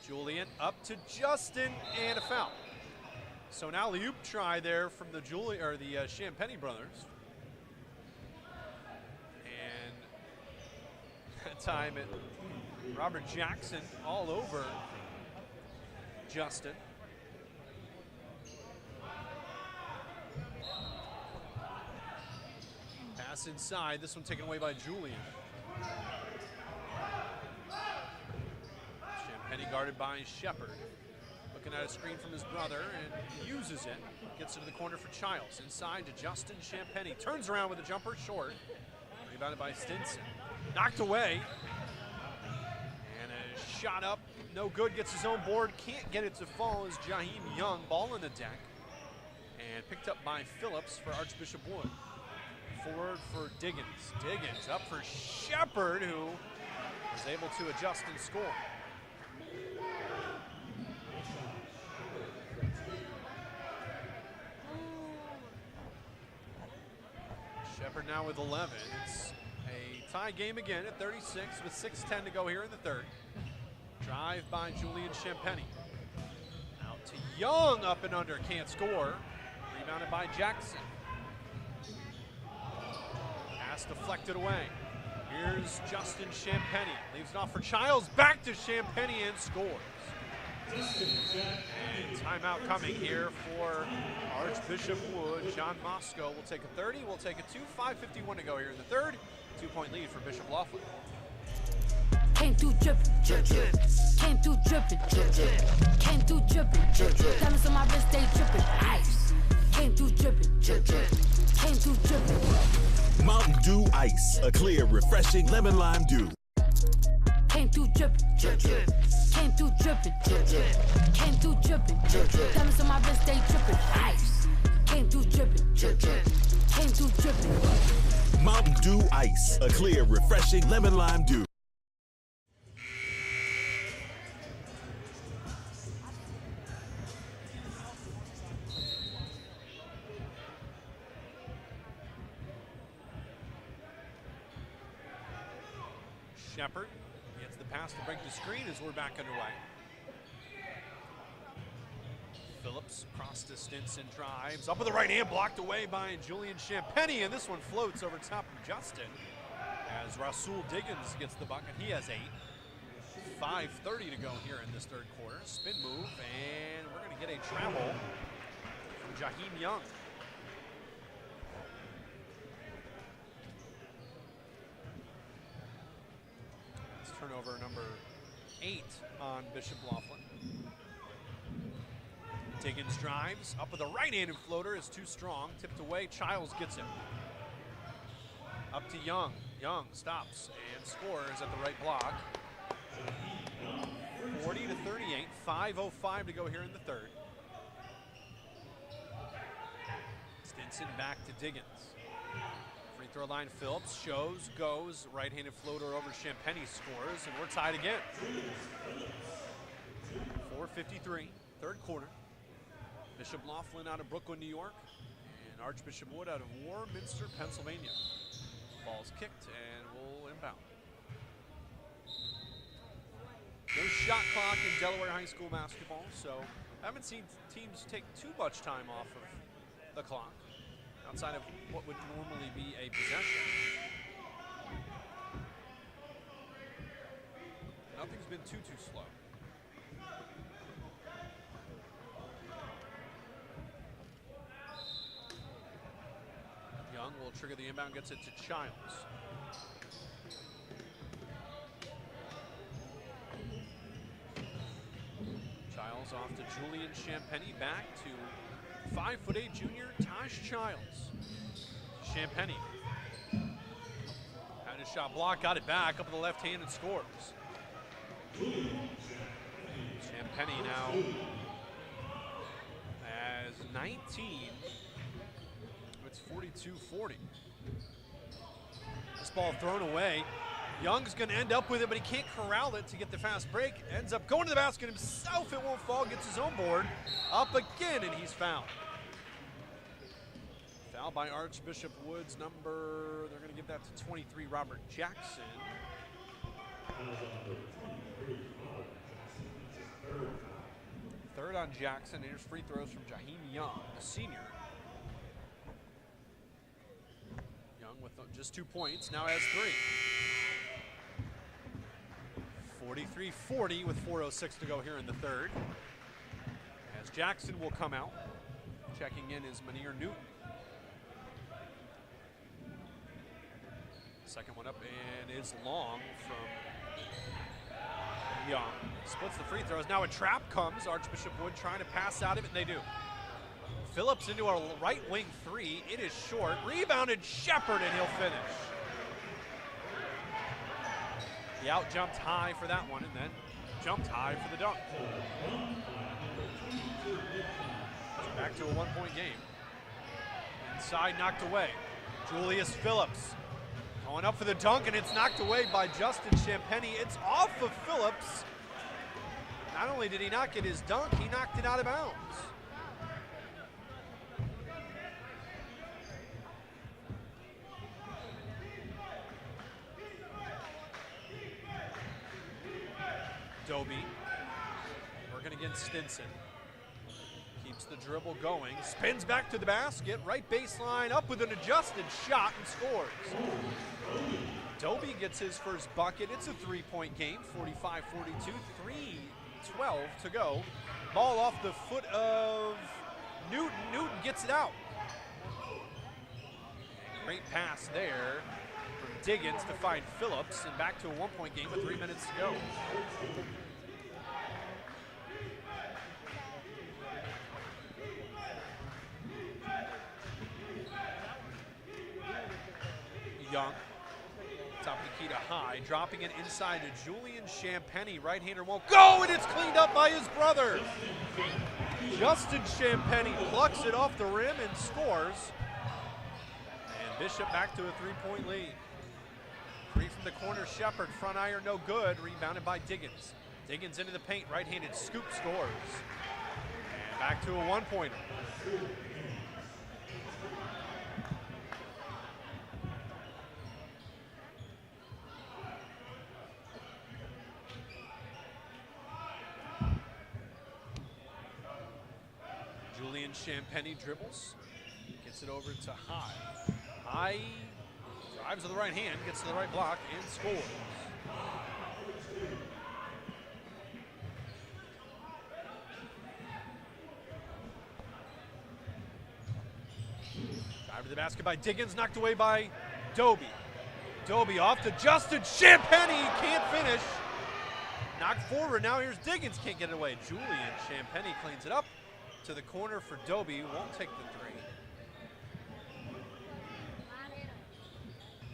Speaker 1: Julian up to Justin and a foul. So now alley-oop try there from the Champagnie brothers. And that time Robert Jackson all over Justin. Pass inside, this one taken away by Julian. Champagnie guarded by Shepard. Looking at a screen from his brother and uses it. Gets into the corner for Childs. Inside to Justin Champagnie. Turns around with a jumper short. Rebounded by Stinson. Knocked away. And a shot up. No good. Gets his own board. Can't get it to fall as Jaheim Young. Ball on the deck. And picked up by Phillips for Archbishop Wood. Forward for Diggins. Diggins up for Shepard, who was able to adjust and score. Shepard now with 11. It's a tie game again at 36 with 6:10 to go here in the third. Drive by Julian Champagnie. Out to Young, up and under, can't score. Rebounded by Jackson. Pass deflected away. Here's Justin Champagnie. Leaves it off for Childs. Back to Champagnie and scores. Timeout coming here for Archbishop Wood. John Moscow will take a 30. We'll take a 2. 5:51 to go here in the third. 2-point lead for Bishop Loughlin.
Speaker 13: Came through drippin', drip, drip. Came through drippin', drip, drip. Came through drippin', drip, drip. Diamonds on my wrist, they drippin', ice. Came through drippin', drip, drip. Came through drippin'.
Speaker 14: Mountain Dew Ice, a clear, refreshing lemon lime dew.
Speaker 13: Came through drippin', drip, drip. Came through drippin', drip, drip. Came through drippin', drip, drip. Diamonds on my wrist, they drippin', ice. Came through drippin', drip, drip. Came through drippin'.
Speaker 14: Mountain Dew Ice, a clear, refreshing lemon lime dew.
Speaker 1: Shepard gets the pass to break the screen as we're back underway. Phillips across to Stinson, drives up with the right hand, blocked away by Julian Champagnie, and this one floats over top of Justin as Rasul Diggins gets the bucket. He has 8. 5:30 to go here in this third quarter. Spin move, and we're going to get a travel from Jaheim Young. Turnover number 8 on Bishop Loughlin. Diggins drives up with a right-handed floater, is too strong, tipped away. Childs gets it. Up to Young. Young stops and scores at the right block. 40-38, 5:05 to go here in the third. Stinson back to Diggins. Free throw line, Phillips shows, goes, right-handed floater over Champagnie, scores, and we're tied again. 4:53, third quarter. Bishop Loughlin out of Brooklyn, New York, and Archbishop Wood out of Warminster, Pennsylvania. Ball's kicked and will inbound. No shot clock in Delaware High School basketball, so I haven't seen teams take too much time off of the clock, outside of what would normally be a possession. Nothing's been too slow. Young will trigger the inbound, gets it to Childs. Childs off to Julian Champagnie, back to 5'8" junior Taj Childs. Champagnie had his shot blocked, got it back, up with the left hand and scores. Champagnie now has 19. It's 42-40. This ball thrown away. Young's going to end up with it, but he can't corral it to get the fast break. Ends up going to the basket himself. It won't fall. Gets his own board. Up again, and he's fouled. Foul by Archbishop Wood's number. They're going to give that to 23, Robert Jackson. Third on Jackson. Here's free throws from Jaheim Young, the senior. Young with just 2 points, now has 3. 43-40 with 4:06 to go here in the third. As Jackson will come out. Checking in is Manir Newton. Second one up and is long from Young. Splits the free throws. Now a trap comes. Archbishop Wood trying to pass out of it, and they do. Phillips into a right wing 3. It is short. Rebounded Shepard, and he'll finish. He out jumped high for that one and then jumped high for the dunk. Back to a 1-point game. Inside, knocked away. Julius Phillips going up for the dunk, and it's knocked away by Justin Champagnie. It's off of Phillips. Not only did he not get his dunk, he knocked it out of bounds. Dobie working against Stinson. Keeps the dribble going, spins back to the basket, right baseline, up with an adjusted shot and scores. Dobie gets his first bucket. It's a 3-point game, 45-42. 3 12 to go. Ball off the foot of Newton. Newton gets it out. Great pass there from Diggins to find Phillips, and back to a 1-point game with 3 minutes to go. Young, top of the key to High, dropping it inside to Julian Champagnie. Right-hander won't go, and it's cleaned up by his brother. Justin Champagnie plucks it off the rim and scores. And Bishop back to a 3-point lead. Free from the corner, Shepard, front iron, no good. Rebounded by Diggins. Diggins into the paint, right-handed scoop, scores. And back to a 1-pointer. Julian Champagnie dribbles, gets it over to High. High drives with the right hand, gets to the right block, and scores. Drive to the basket by Diggins, knocked away by Doby. Doby off to Justin Champagnie, can't finish. Knocked forward, now here's Diggins, can't get it away. Julian Champagnie cleans it up. To the corner for Doby, won't take the three.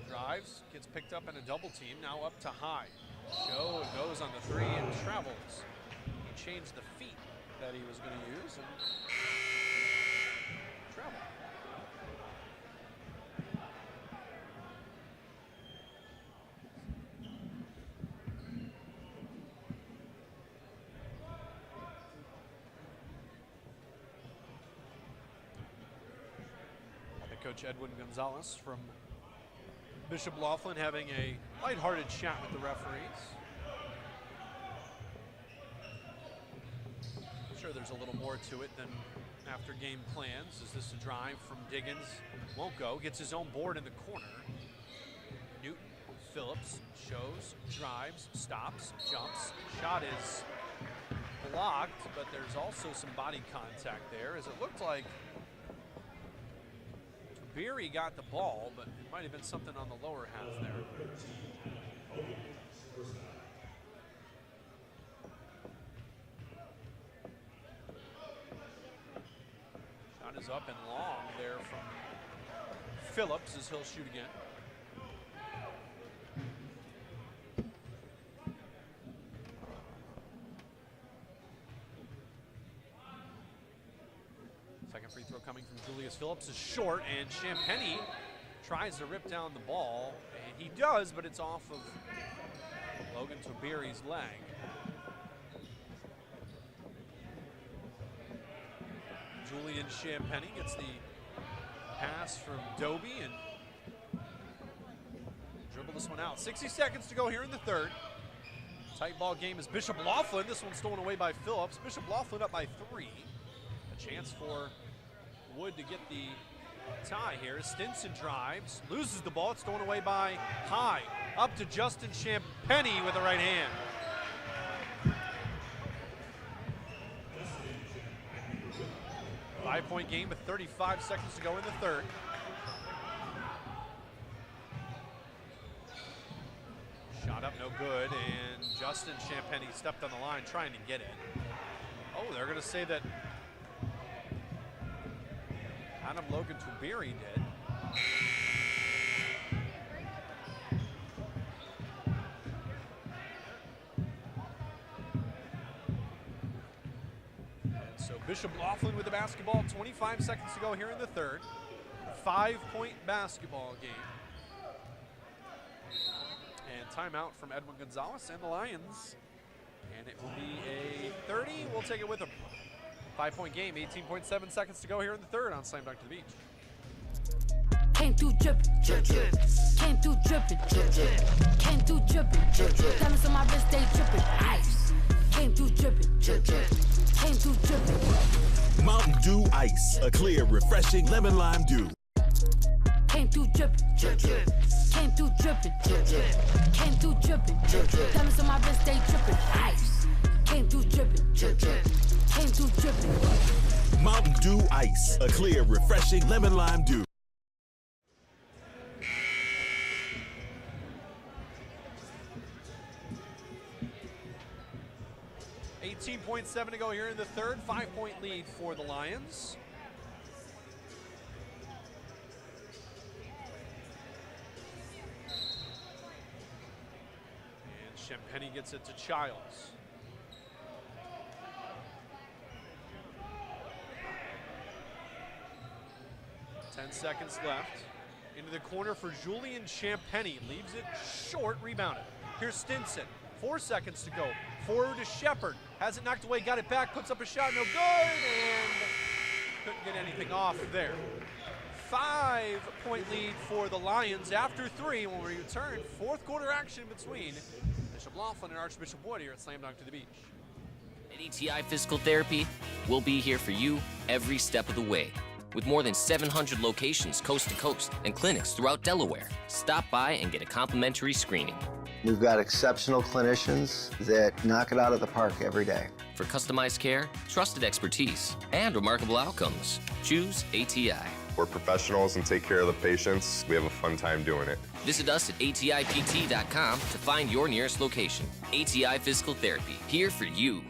Speaker 1: Drives, gets picked up in a double team, now up to High. Joe goes on the three and travels. He changed the feet that he was going to use and travel. Coach Edwin Gonzalez from Bishop Loughlin having a lighthearted chat with the referees. I'm sure there's a little more to it than after game plans. Is this a drive from Diggins? Won't go, gets his own board in the corner. Newton, Phillips, shows, drives, stops, jumps. Shot is blocked, but there's also some body contact there, as it looked like Beery got the ball, but it might have been something on the lower half there. Shot is up and long there from Phillips as he'll shoot again. Second free throw coming from Julius Phillips is short, and Champagnie tries to rip down the ball, and he does, but it's off of Logan Toberi's leg. Julian Champagnie gets the pass from Doby and dribble this one out. 60 seconds to go here in the third. Tight ball game is Bishop Loughlin. This one's stolen away by Phillips. Bishop Loughlin up by 3. A chance for Wood to get the tie here. Stinson drives, loses the ball. It's stolen away by High. Up to Justin Champagnie with the right hand. Five-point game with 35 seconds to go in the third. Shot up, no good, and Justin Champagnie stepped on the line trying to get it. Oh, they're going to say that Adam Logan Tuberi did. And so Bishop Loughlin with the basketball, 25 seconds to go here in the third. 5-point basketball game. And timeout from Edwin Gonzalez and the Lions. And it will be a 30. We'll take it with them. 5-point game, 18.7 seconds to go here in the third on Slam Dunk to the Beach.
Speaker 13: Came through drippin', drip, drip. Came through drippin', drip, drip. Came through drippin', drip, drip. Diamonds on my wrist, they drippin', ice. Came through drippin', drip, drip. Came through drippin'.
Speaker 14: Mountain Dew Ice, a clear, refreshing lemon lime dew.
Speaker 13: Came through drippin', drip, drip. Came through drippin', drip, drip. Came through drippin', drip, drip. Diamonds on my wrist, they drippin', ice. Came through drippin'.
Speaker 14: ice. A clear, refreshing lemon lime dew.
Speaker 1: .7 to go here in the third. 5-point lead for the Lions. And Champagnie gets it to Childs. Ten seconds left. Into the corner for Julian. Champagnie leaves it short, rebounded. Here's Stinson. 4 seconds to go. Forward to Shepard. Has it knocked away, got it back, puts up a shot, no good, and couldn't get anything off there. 5-point lead for the Lions after 3 when we return. Fourth quarter action between Bishop Loughlin and Archbishop Wood here at Slam Dunk to the Beach.
Speaker 3: At ETI Physical Therapy, we'll be here for you every step of the way. With more than 700 locations coast to coast and clinics throughout Delaware, stop by and get a complimentary screening.
Speaker 4: We've got exceptional clinicians that knock it out of the park every day.
Speaker 3: For customized care, trusted expertise, and remarkable outcomes, choose ATI.
Speaker 5: We're professionals and take care of the patients. We have a fun time doing it.
Speaker 3: Visit us at atipt.com to find your nearest location. ATI Physical Therapy, here for you.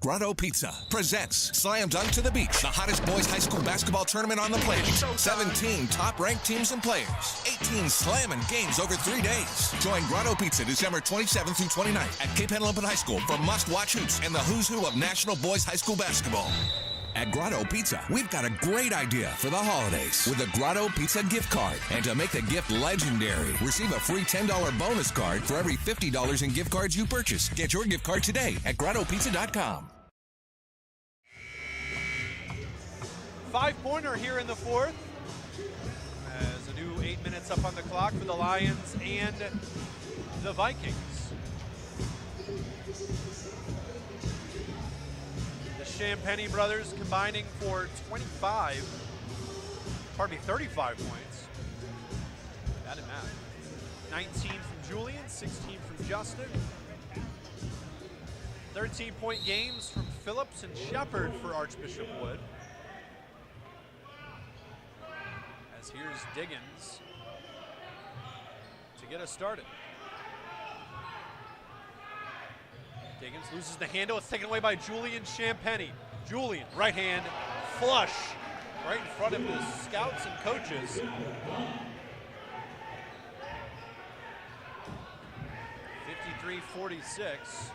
Speaker 6: Grotto Pizza presents Slam Dunk to the Beach, the hottest boys high school basketball tournament on the planet. 17 top-ranked teams and players, 18 slamming games over 3 days. Join Grotto Pizza December 27th through 29th at Cape Henlopen High School for must-watch hoops and the who's who of national boys high school basketball. At Grotto Pizza, we've got a great idea for the holidays with a Grotto Pizza gift card. And to make the gift legendary, receive a free $10 bonus card for every $50 in gift cards you purchase. Get your gift card today at GrottoPizza.com.
Speaker 1: 5-pointer here in the fourth. As a new 8 minutes up on the clock for the Lions and the Vikings. Champagnie brothers combining for 35 points. That didn't matter. 19 from Julian, 16 from Justin. 13-point games from Phillips and Shepard for Archbishop Wood. As here's Diggins to get us started. Diggins loses the handle. It's taken away by Julian Champagnie. Julian, right hand, flush, right in front of his scouts and coaches. 53-46.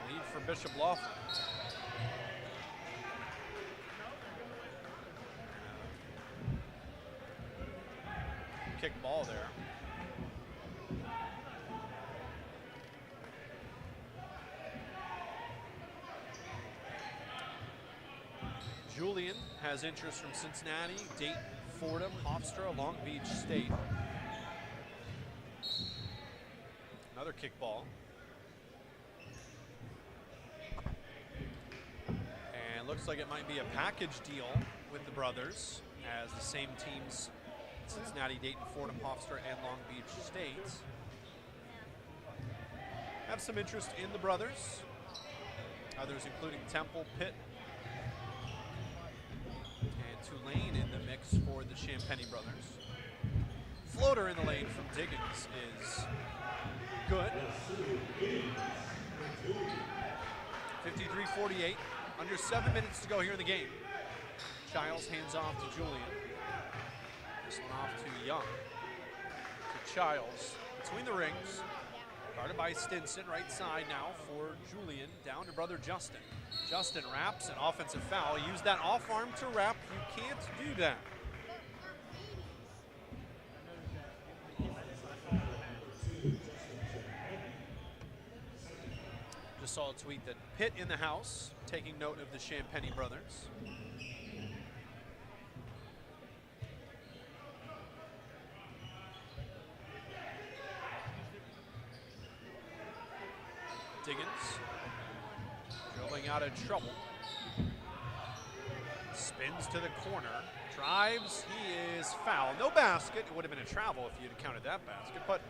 Speaker 1: Lead for Bishop Loughlin. Kick ball there. Julian has interest from Cincinnati, Dayton, Fordham, Hofstra, Long Beach State. Another kickball. And looks like it might be a package deal with the brothers, as the same teams, Cincinnati, Dayton, Fordham, Hofstra, and Long Beach State, have some interest in the brothers. Others including Temple, Pitt, Tulane in the mix for the Champagnie brothers. Floater in the lane from Diggins is good. 53-48. Under 7 minutes to go here in the game. Childs hands off to Julian. This one off to Young. To Childs. Between the rings. Guarded by Stinson. Right side now for Julian. Down to brother Justin. Justin wraps, an offensive foul. Use that off arm to wrap. You can't do that. Just saw a tweet that Pitt in the house, taking note of the Champagnie brothers. Diggins. Dribbling out of trouble. Spins to the corner. Drives. He is fouled. No basket. It would have been a travel if you'd counted that basket, but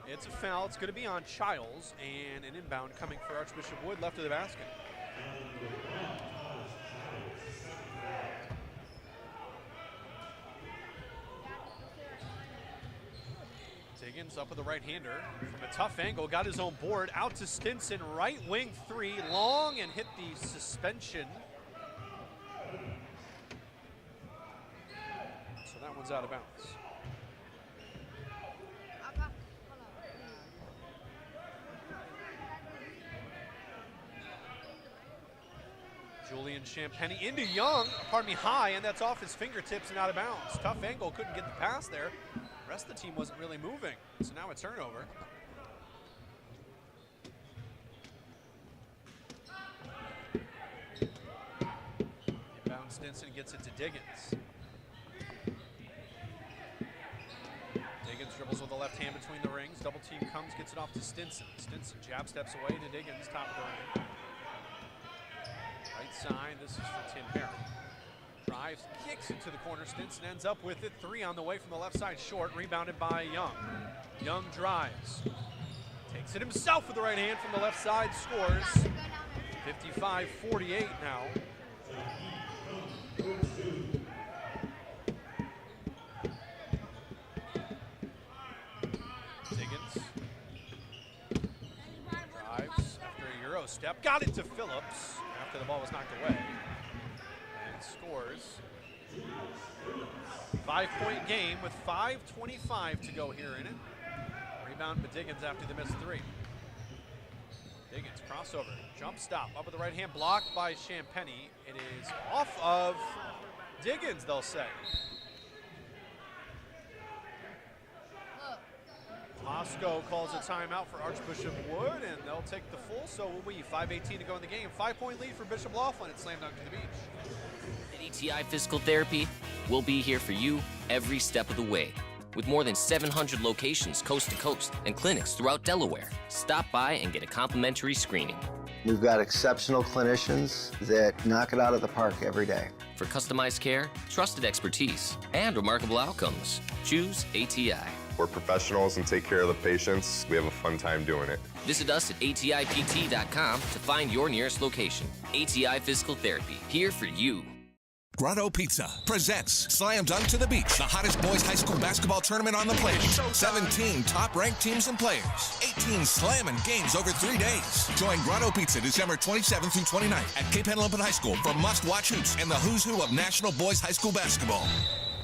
Speaker 1: it's a foul. It's going to be on Childs, and an inbound coming for Archbishop Wood left of the basket. Diggins up with the right-hander from a tough angle, got his own board, out to Stinson, right wing three, long, and hit the suspension. So that one's out of bounds. Julian Champagnie into Young, high, and that's off his fingertips and out of bounds. Tough angle, couldn't get the pass there. The rest of the team wasn't really moving, so now a turnover. Inbound Stinson gets it to Diggins. Diggins dribbles with the left hand between the rings. Double team comes, gets it off to Stinson. Stinson jab steps away to Diggins, top of the ring. Right side, this is for Tim Harris. Drives, kicks into the corner. Stinson ends up with it. Three on the way from the left side, short, rebounded by Young. Young drives. Takes it himself with the right hand from the left side, scores. 55-48 now. Diggins. Drives after a Euro step. Got it to Phillips after the ball was knocked away. And scores. 5-point game with 5:25 to go here in it. Rebound by Diggins after the missed three. Diggins, crossover, jump stop, up with the right hand, blocked by Champagnie. It is off of Diggins, they'll say. Moscow calls a timeout for Archbishop Wood, and they'll take the full, so will we. 5:18 to go in the game. 5-point lead for Bishop Loughlin at Slam Dunk to the Beach.
Speaker 3: At ETI Physical Therapy, we'll be here for you every step of the way. With more than 700 locations coast to coast and clinics throughout Delaware, stop by and get a complimentary screening.
Speaker 4: We've got exceptional clinicians that knock it out of the park every day.
Speaker 3: For customized care, trusted expertise, and remarkable outcomes, choose ATI.
Speaker 5: We're professionals and take care of the patients. We have a fun time doing it.
Speaker 3: Visit us at atipt.com to find your nearest location. ATI Physical Therapy, here for you.
Speaker 6: Grotto Pizza presents Slam Dunk to the Beach, the hottest boys high school basketball tournament on the planet. 17 top-ranked teams and players, 18 slamming games over 3 days. Join Grotto Pizza December 27th through 29th at Cape Henlopen High School for must-watch hoops and the who's who of national boys high school basketball.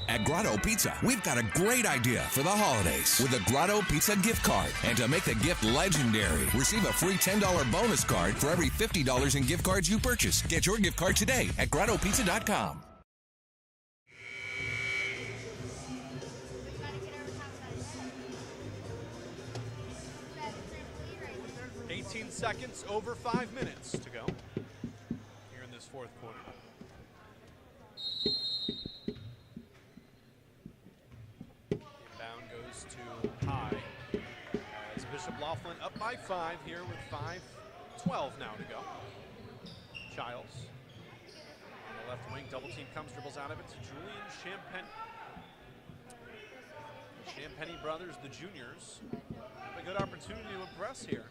Speaker 6: At Grotto Pizza, we've got a great idea for the holidays with a Grotto Pizza gift card. And to make the gift legendary, receive a free $10 bonus card for every $50 in gift cards you purchase. Get your gift card today at grottopizza.com.
Speaker 1: Seconds over 5 minutes to go here in this fourth quarter. Inbound goes to High as Bishop Loughlin up by 5 here with 5:12 now to go. Childs on the left wing, double team comes, dribbles out of it to Julian Champagnie. Champagnie brothers, the juniors, have a good opportunity to impress here.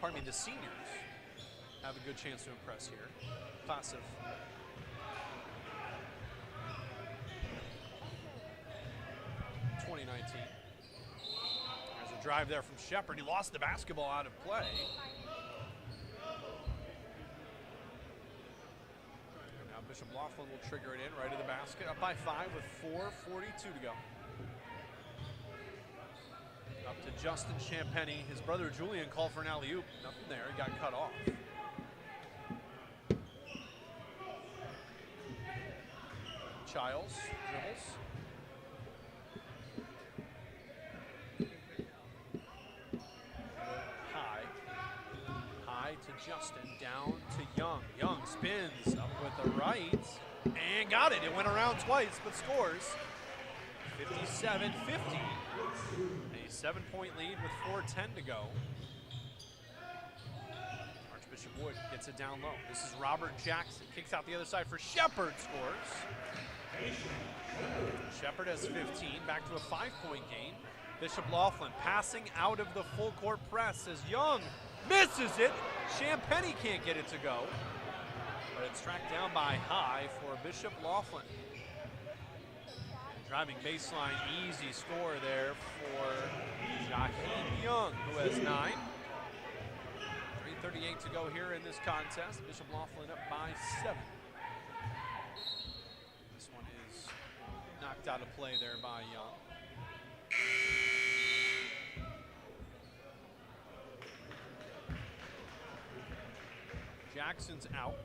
Speaker 1: Pardon me, the seniors have a good chance to impress here. Class of 2019. There's a drive there from Shepard. He lost the basketball out of play. And now Bishop Loughlin will trigger it in right to the basket. Up by 5 with 4:42 to go. Up to Justin Champagnie. His brother Julian called for an alley-oop. Nothing there. He got cut off. Childs dribbles. High to Justin. Down to Young. Young spins up with the right. And got it. It went around twice, but scores. 57-50. A 7-point lead with 4:10 to go. Archbishop Wood gets it down low. This is Robert Jackson. Kicks out the other side for Shepard. Scores. Shepard has 15. Back to a 5-point game. Bishop Loughlin passing out of the full court press as Young misses it. Champagnie can't get it to go, but it's tracked down by High for Bishop Loughlin. Driving baseline, easy score there for Jaheim Young, who has 9. 3:38 to go here in this contest. Bishop Loughlin up by 7. This one is knocked out of play there by Young. Jackson's out.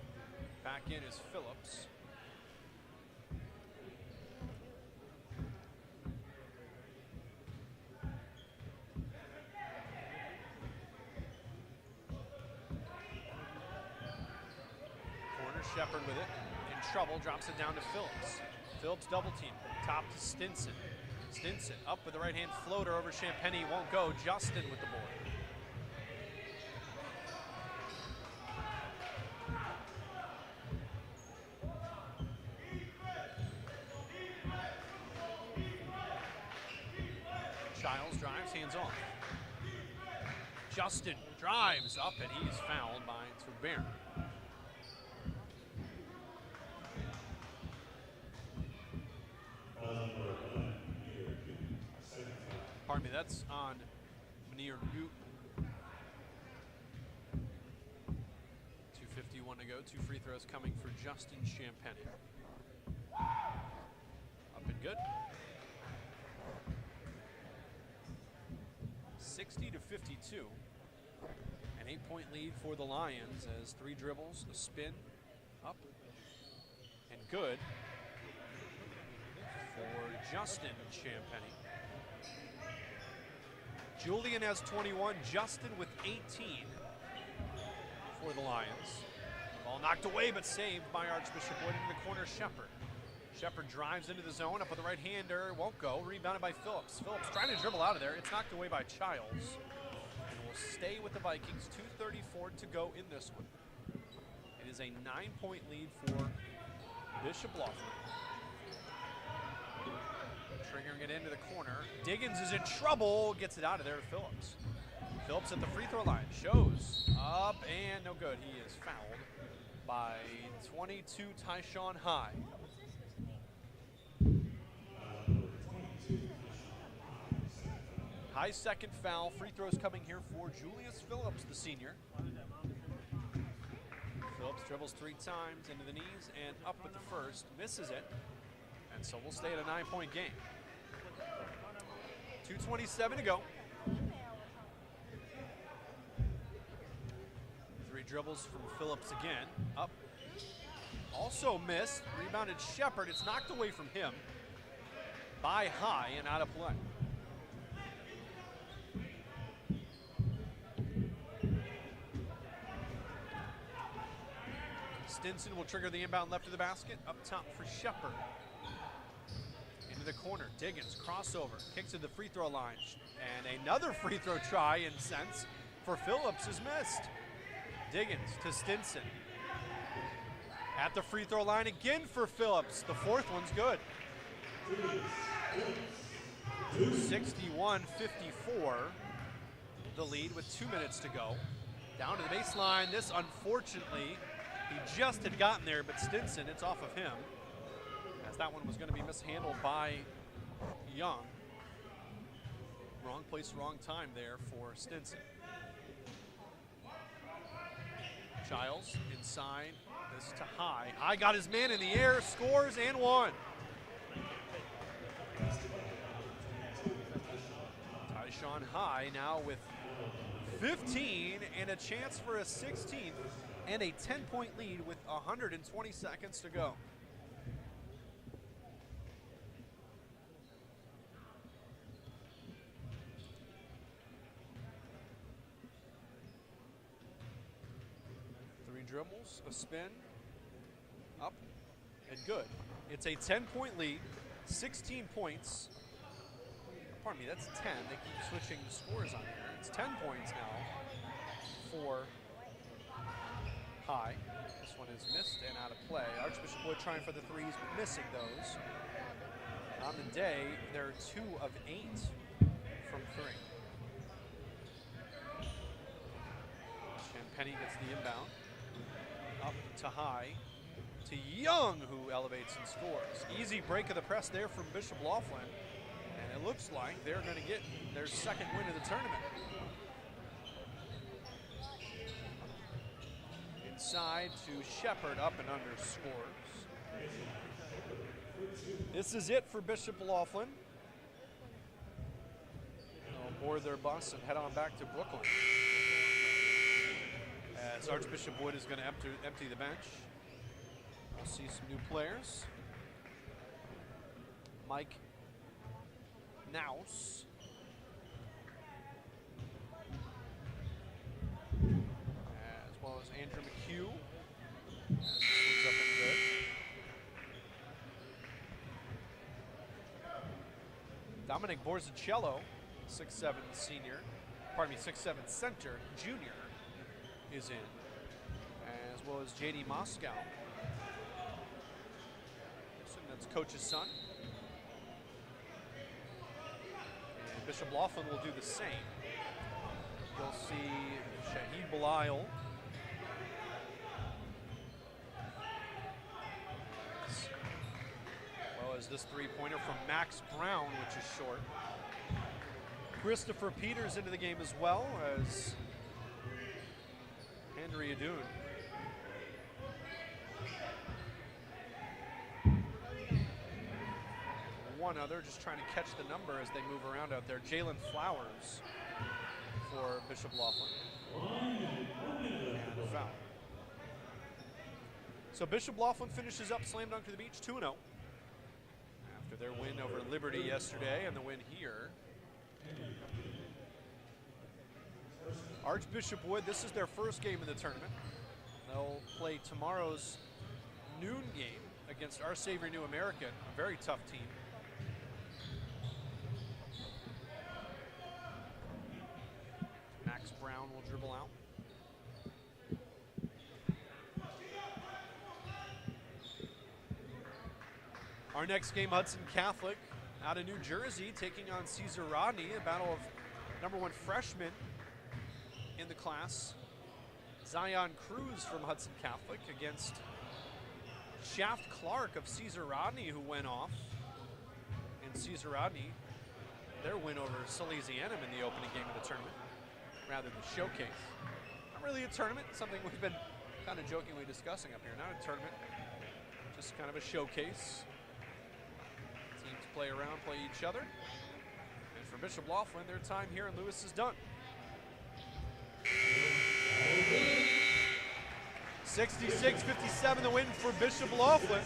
Speaker 1: Back in is Phillips. Shepard with it, in trouble, drops it down to Phillips. Phillips double team, top to Stinson. Stinson up with the right hand floater over Champagnie, won't go. Justin with the board. Childs drives, hands off. Justin drives up and he's fouled by Tuber. Pardon me, that's on Munir Goot. 2:51 to go. 2 free throws coming for Justin Champagnie. Up and good. 60-52. An 8-point lead for the Lions as 3 dribbles, a spin, up, and good for Justin Champagnie. Julian has 21, Justin with 18 for the Lions. Ball knocked away but saved by Archbishop Wood into the corner. Shepard. Shepard drives into the zone, up with the right-hander, won't go. Rebounded by Phillips. Phillips trying to dribble out of there. It's knocked away by Childs. And will stay with the Vikings. 2:34 to go in this one. It is a 9-point lead for Bishop Loughlin. Triggering it into the corner. Diggins is in trouble, gets it out of there to Phillips. Phillips at the free throw line, shows up and no good. He is fouled by 22 Tyshawn High. High second foul. Free throws coming here for Julius Phillips, the senior. Phillips dribbles 3 times into the knees and up with the first, misses it. And so we'll stay at a 9-point game. 2:27 to go. 3 dribbles from Phillips again. Up. Also missed. Rebounded Shepard. It's knocked away from him by High and out of play. Stinson will trigger the inbound left of the basket. Up top for Shepard. Into the corner. Diggins, crossover. Kicks to the free throw line. And another free throw try in sense for Phillips is missed. Diggins to Stinson. At the free throw line again for Phillips. The 4th one's good. 61-54. The lead with 2 minutes to go. Down to the baseline. This, unfortunately, he just had gotten there, but Stinson, it's off of him, as that one was going to be mishandled by Young. Wrong place, wrong time there for Stinson. Childs inside, this to High. High got his man in the air, scores and won. Tyshawn High now with 15 and a chance for a 16th and a 10-point lead with 120 seconds to go. Three dribbles, a spin, up, and good. It's a 10-point lead, 16 points. Pardon me, that's 10. They keep switching the scores on here. It's 10 points now for High. This one is missed and out of play. Archbishop Wood trying for the threes, but missing those. On the day, they're 2 of 8 from 3. Champagnie gets the inbound. Up to High. To Young, who elevates and scores. Easy break of the press there from Bishop Loughlin. And it looks like they're going to get their second win of the tournament. Inside to Shepard, up and under, scores. This is it for Bishop Loughlin. They'll board their bus and head on back to Brooklyn. As Archbishop Wood is going to empty the bench. We'll see some new players. Mike Naus. As well as Andrew McHugh. As this one's up and good. Dominic Borzicello, 6'7" senior, pardon me, 6'7" center, junior, is in, as well as J.D. Moscow. That's coach's son. And Bishop Loughlin will do the same. You'll see Shahid Belisle. As well as this three-pointer from Max Brown, which is short. Christopher Peters into the game as well as Henry Adun. One other, just trying to catch the number as they move around out there. Jalen Flowers for Bishop Loughlin. And a foul. So Bishop Loughlin finishes up Slam Dunk to the Beach 2-0. After their win over Liberty yesterday and the win here. Archbishop Wood, this is their first game of the tournament. They'll play tomorrow's noon game against Our Savior New American, a very tough team. Max Brown will dribble out. Our next game, Hudson Catholic out of New Jersey, taking on Caesar Rodney, a battle of #1 freshman in the class. Zion Cruz from Hudson Catholic against Shaft Clark of Caesar Rodney, who went off. And Caesar Rodney, their win over Salesianum in the opening game of the tournament, rather than showcase. Not really a tournament, something we've been kind of jokingly discussing up here. Not a tournament, just kind of a showcase. Teams play around, play each other. And for Bishop Loughlin, their time here in Lewis is done. 66-57 the win for Bishop Loughlin.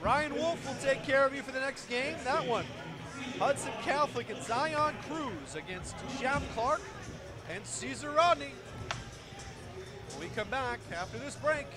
Speaker 1: Ryan Wolf will take care of you for the next game. That one, Hudson Catholic and Zion Cruz against Shaft Clark and Caesar Rodney. When we come back after this break,